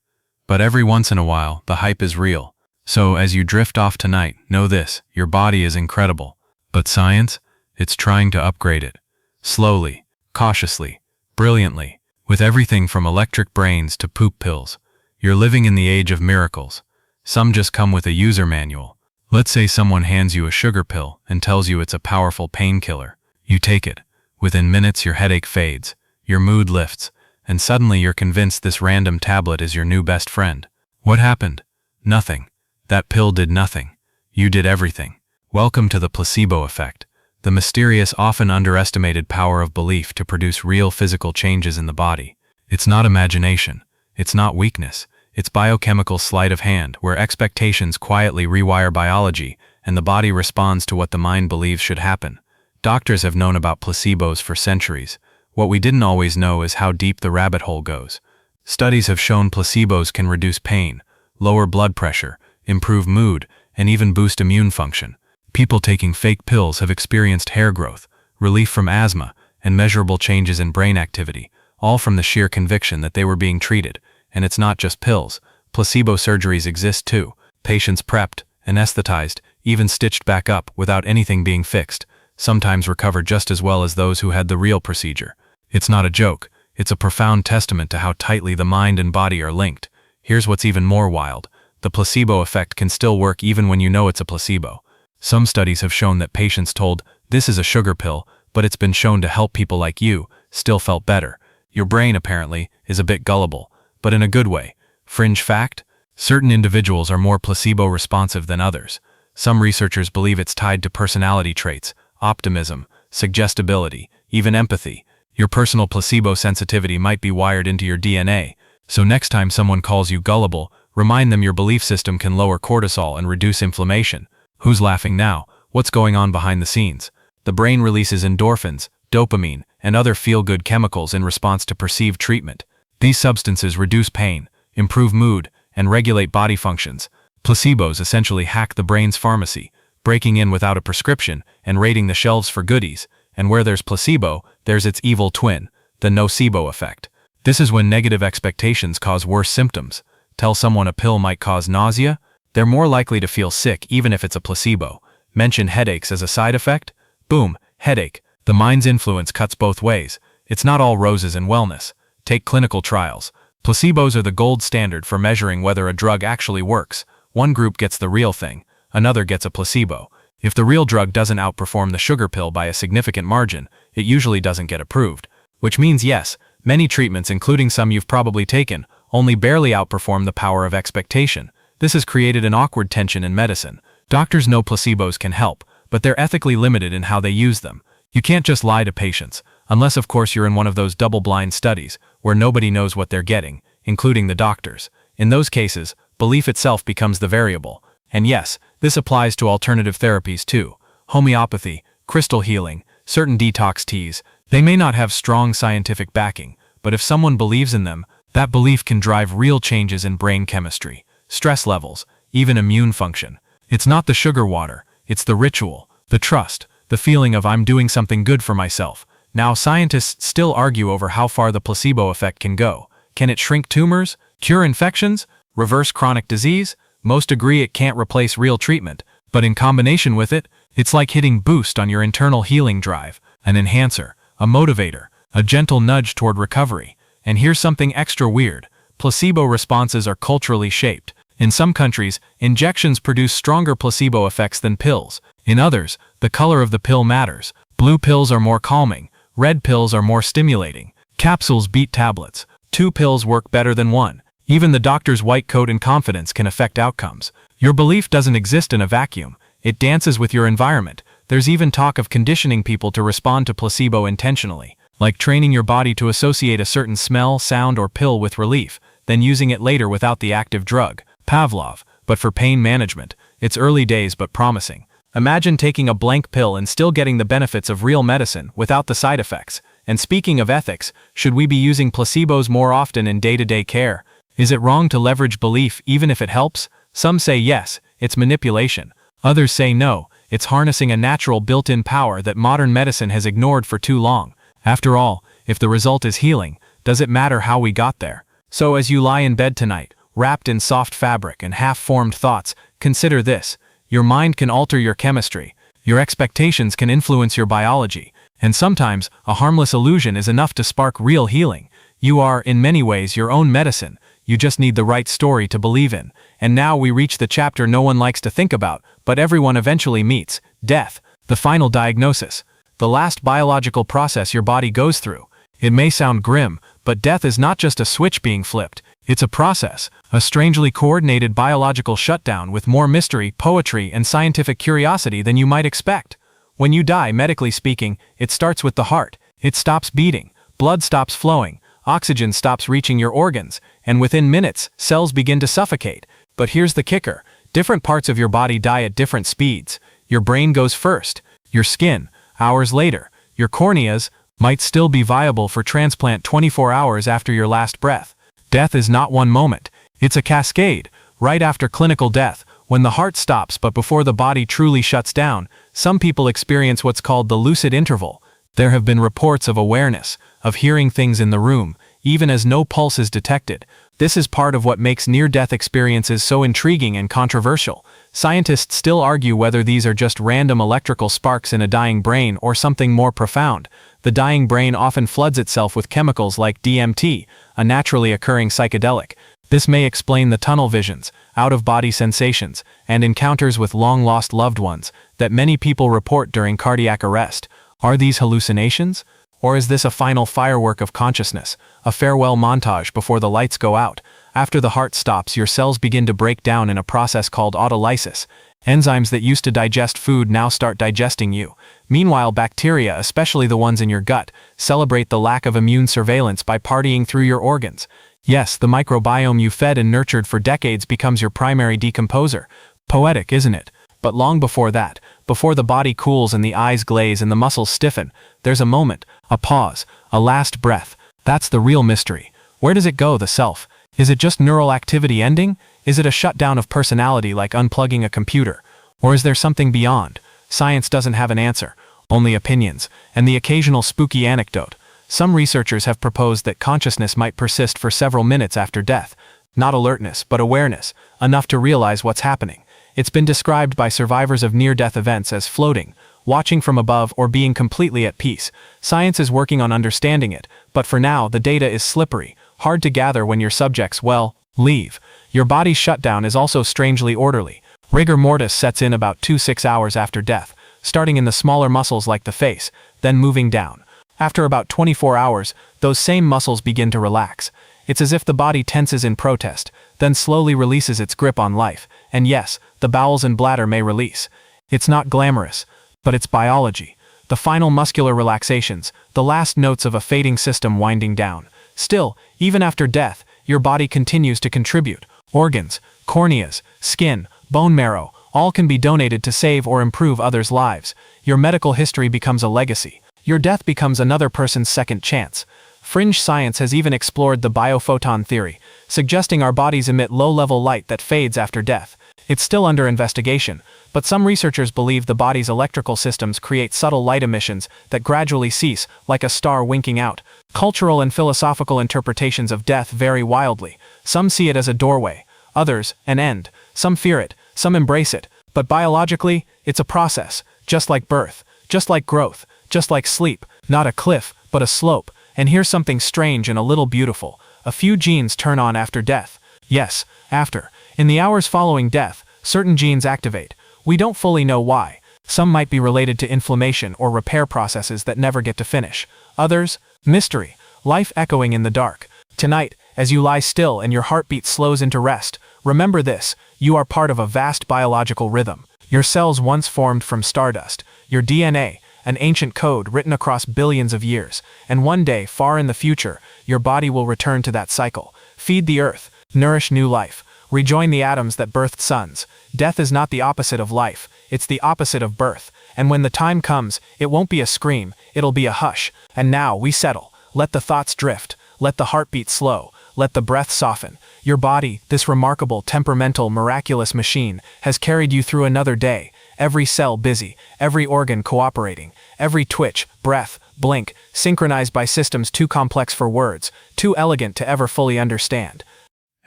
But every once in a while, the hype is real. So as you drift off tonight, know this: your body is incredible. But science? It's trying to upgrade it. Slowly, cautiously, brilliantly, with everything from electric brains to poop pills. You're living in the age of miracles. Some just come with a user manual. Let's say someone hands you a sugar pill and tells you it's a powerful painkiller. You take it. Within minutes, your headache fades, your mood lifts, and suddenly you're convinced this random tablet is your new best friend. What happened? Nothing. That pill did nothing. You did everything. Welcome to the placebo effect, the mysterious, often underestimated power of belief to produce real physical changes in the body. It's not imagination. It's not weakness. It's biochemical sleight of hand, where expectations quietly rewire biology, and the body responds to what the mind believes should happen. Doctors have known about placebos for centuries. What we didn't always know is how deep the rabbit hole goes. Studies have shown placebos can reduce pain, lower blood pressure, improve mood, and even boost immune function. People taking fake pills have experienced hair growth, relief from asthma, and measurable changes in brain activity, all from the sheer conviction that they were being treated. And it's not just pills. Placebo surgeries exist too. Patients prepped, anesthetized, even stitched back up without anything being fixed, sometimes recover just as well as those who had the real procedure. It's not a joke. It's a profound testament to how tightly the mind and body are linked. Here's what's even more wild. The placebo effect can still work even when you know it's a placebo. Some studies have shown that patients told, "This is a sugar pill, but it's been shown to help people like you," still felt better. Your brain, apparently, is a bit gullible, but in a good way. Fringe fact? Certain individuals are more placebo-responsive than others. Some researchers believe it's tied to personality traits, optimism, suggestibility, even empathy. Your personal placebo sensitivity might be wired into your DNA, so next time someone calls you gullible, remind them your belief system can lower cortisol and reduce inflammation. Who's laughing now? What's going on behind the scenes? The brain releases endorphins, dopamine, and other feel-good chemicals in response to perceived treatment. These substances reduce pain, improve mood, and regulate body functions. Placebos essentially hack the brain's pharmacy, breaking in without a prescription and raiding the shelves for goodies. And where there's placebo, there's its evil twin, the nocebo effect. This is when negative expectations cause worse symptoms. Tell someone a pill might cause nausea? They're more likely to feel sick even if it's a placebo. Mention headaches as a side effect? Boom, headache. The mind's influence cuts both ways. It's not all roses and wellness. Take clinical trials. Placebos are the gold standard for measuring whether a drug actually works. One group gets the real thing, another gets a placebo. If the real drug doesn't outperform the sugar pill by a significant margin, it usually doesn't get approved. Which means yes, many treatments, including some you've probably taken, only barely outperform the power of expectation. This has created an awkward tension in medicine. Doctors know placebos can help, but they're ethically limited in how they use them. You can't just lie to patients, unless of course you're in one of those double-blind studies where nobody knows what they're getting, including the doctors. In those cases, belief itself becomes the variable. And yes, this applies to alternative therapies too. Homeopathy, crystal healing, certain detox teas. They may not have strong scientific backing, but if someone believes in them, that belief can drive real changes in brain chemistry, stress levels, even immune function. It's not the sugar water, it's the ritual, the trust, the feeling of I'm doing something good for myself. Now scientists still argue over how far the placebo effect can go. Can it shrink tumors, cure infections, reverse chronic disease? Most agree it can't replace real treatment, but in combination with it, it's like hitting boost on your internal healing drive, an enhancer, a motivator, a gentle nudge toward recovery. And here's something extra weird. Placebo responses are culturally shaped. In some countries, injections produce stronger placebo effects than pills. In others, the color of the pill matters. Blue pills are more calming, red pills are more stimulating. Capsules beat tablets. 2 pills work better than 1. Even the doctor's white coat and confidence can affect outcomes. Your belief doesn't exist in a vacuum. It dances with your environment. There's even talk of conditioning people to respond to placebo intentionally, like training your body to associate a certain smell, sound, or pill with relief, then using it later without the active drug. Pavlov, but for pain management. It's early days but promising. Imagine taking a blank pill and still getting the benefits of real medicine without the side effects. And speaking of ethics, should we be using placebos more often in day-to-day care? Is it wrong to leverage belief even if it helps? Some say yes, it's manipulation. Others say no, it's harnessing a natural built-in power that modern medicine has ignored for too long. After all, if the result is healing, does it matter how we got there? So as you lie in bed tonight, wrapped in soft fabric and half-formed thoughts, consider this. Your mind can alter your chemistry. Your expectations can influence your biology. And sometimes, a harmless illusion is enough to spark real healing. You are, in many ways, your own medicine. You just need the right story to believe in. And now we reach the chapter no one likes to think about, but everyone eventually meets: death, the final diagnosis, the last biological process your body goes through. It may sound grim, but death is not just a switch being flipped. It's a process, a strangely coordinated biological shutdown with more mystery, poetry, and scientific curiosity than you might expect. When you die, medically speaking, it starts with the heart. It stops beating, blood stops flowing, oxygen stops reaching your organs, and within minutes, cells begin to suffocate. But here's the kicker. Different parts of your body die at different speeds. Your brain goes first. Your skin, hours later. Your corneas might still be viable for transplant 24 hours after your last breath. Death is not one moment. It's a cascade. Right after clinical death, when the heart stops but before the body truly shuts down, some people experience what's called the lucid interval. There have been reports of awareness, of hearing things in the room, even as no pulse is detected. This is part of what makes near-death experiences so intriguing and controversial. Scientists still argue whether these are just random electrical sparks in a dying brain or something more profound. The dying brain often floods itself with chemicals like DMT, a naturally occurring psychedelic. This may explain the tunnel visions, out-of-body sensations, and encounters with long-lost loved ones that many people report during cardiac arrest. Are these hallucinations? Or is this a final firework of consciousness, a farewell montage before the lights go out? After the heart stops, your cells begin to break down in a process called autolysis. Enzymes that used to digest food now start digesting you. Meanwhile, bacteria, especially the ones in your gut, celebrate the lack of immune surveillance by partying through your organs. Yes, the microbiome you fed and nurtured for decades becomes your primary decomposer. Poetic, isn't it? But long before that, before the body cools and the eyes glaze and the muscles stiffen, there's a moment, a pause, a last breath. That's the real mystery. Where does it go, the self? Is it just neural activity ending? Is it a shutdown of personality like unplugging a computer? Or is there something beyond? Science doesn't have an answer, only opinions, and the occasional spooky anecdote. Some researchers have proposed that consciousness might persist for several minutes after death. Not alertness, but awareness, enough to realize what's happening. It's been described by survivors of near-death events as floating, watching from above, or being completely at peace. Science is working on understanding it, but for now the data is slippery, hard to gather when your subjects, well, leave. Your body's shutdown is also strangely orderly. Rigor mortis sets in about 2-6 hours after death, starting in the smaller muscles like the face, then moving down. After about 24 hours, those same muscles begin to relax. It's as if the body tenses in protest, then slowly releases its grip on life. And yes, the bowels and bladder may release. It's not glamorous, but it's biology. The final muscular relaxations, the last notes of a fading system winding down. Still, even after death, your body continues to contribute. Organs, corneas, skin, bone marrow, all can be donated to save or improve others' lives. Your medical history becomes a legacy. Your death becomes another person's second chance. Fringe science has even explored the biophoton theory, suggesting our bodies emit low-level light that fades after death. It's still under investigation, but some researchers believe the body's electrical systems create subtle light emissions that gradually cease, like a star winking out. Cultural and philosophical interpretations of death vary wildly. Some see it as a doorway, others, an end. Some fear it, some embrace it. But biologically, it's a process, just like birth, just like growth, just like sleep, not a cliff, but a slope. And here's something strange and a little beautiful. A few genes turn on after death. Yes, after. In the hours following death, certain genes activate. We don't fully know why. Some might be related to inflammation or repair processes that never get to finish. Others, mystery, life echoing in the dark. Tonight, as you lie still and your heartbeat slows into rest, remember this: you are part of a vast biological rhythm. Your cells once formed from stardust. Your DNA, an ancient code written across billions of years. And one day, far in the future, your body will return to that cycle. Feed the earth, nourish new life, rejoin the atoms that birthed suns. Death is not the opposite of life, it's the opposite of birth. And when the time comes, it won't be a scream, it'll be a hush. And now, we settle. Let the thoughts drift. Let the heartbeat slow. Let the breath soften. Your body, this remarkable, temperamental, miraculous machine, has carried you through another day. Every cell busy, every organ cooperating, every twitch, breath, blink, synchronized by systems too complex for words, too elegant to ever fully understand.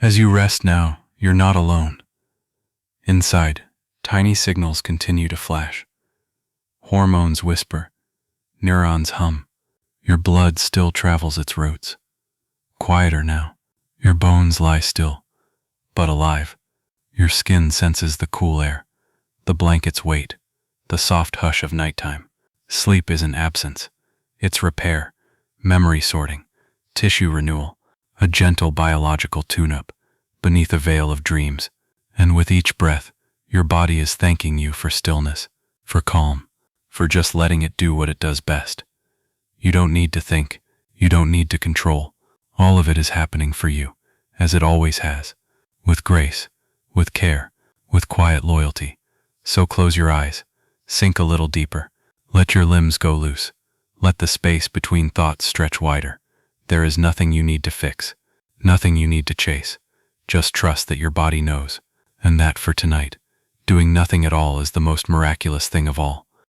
As you rest now, you're not alone. Inside, tiny signals continue to flash. Hormones whisper, neurons hum. Your blood still travels its routes. Quieter now. Your bones lie still, but alive. Your skin senses the cool air, the blanket's weight, the soft hush of nighttime. Sleep isn't absence. It's repair, memory sorting, tissue renewal, a gentle biological tune-up beneath a veil of dreams. And with each breath, your body is thanking you for stillness, for calm, for just letting it do what it does best. You don't need to think. You don't need to control. All of it is happening for you, as it always has, with grace, with care, with quiet loyalty. So close your eyes, sink a little deeper, let your limbs go loose, let the space between thoughts stretch wider. There is nothing you need to fix, Nothing you need to chase. Just trust that your body knows. And that for tonight, doing nothing at all is the most miraculous thing of all.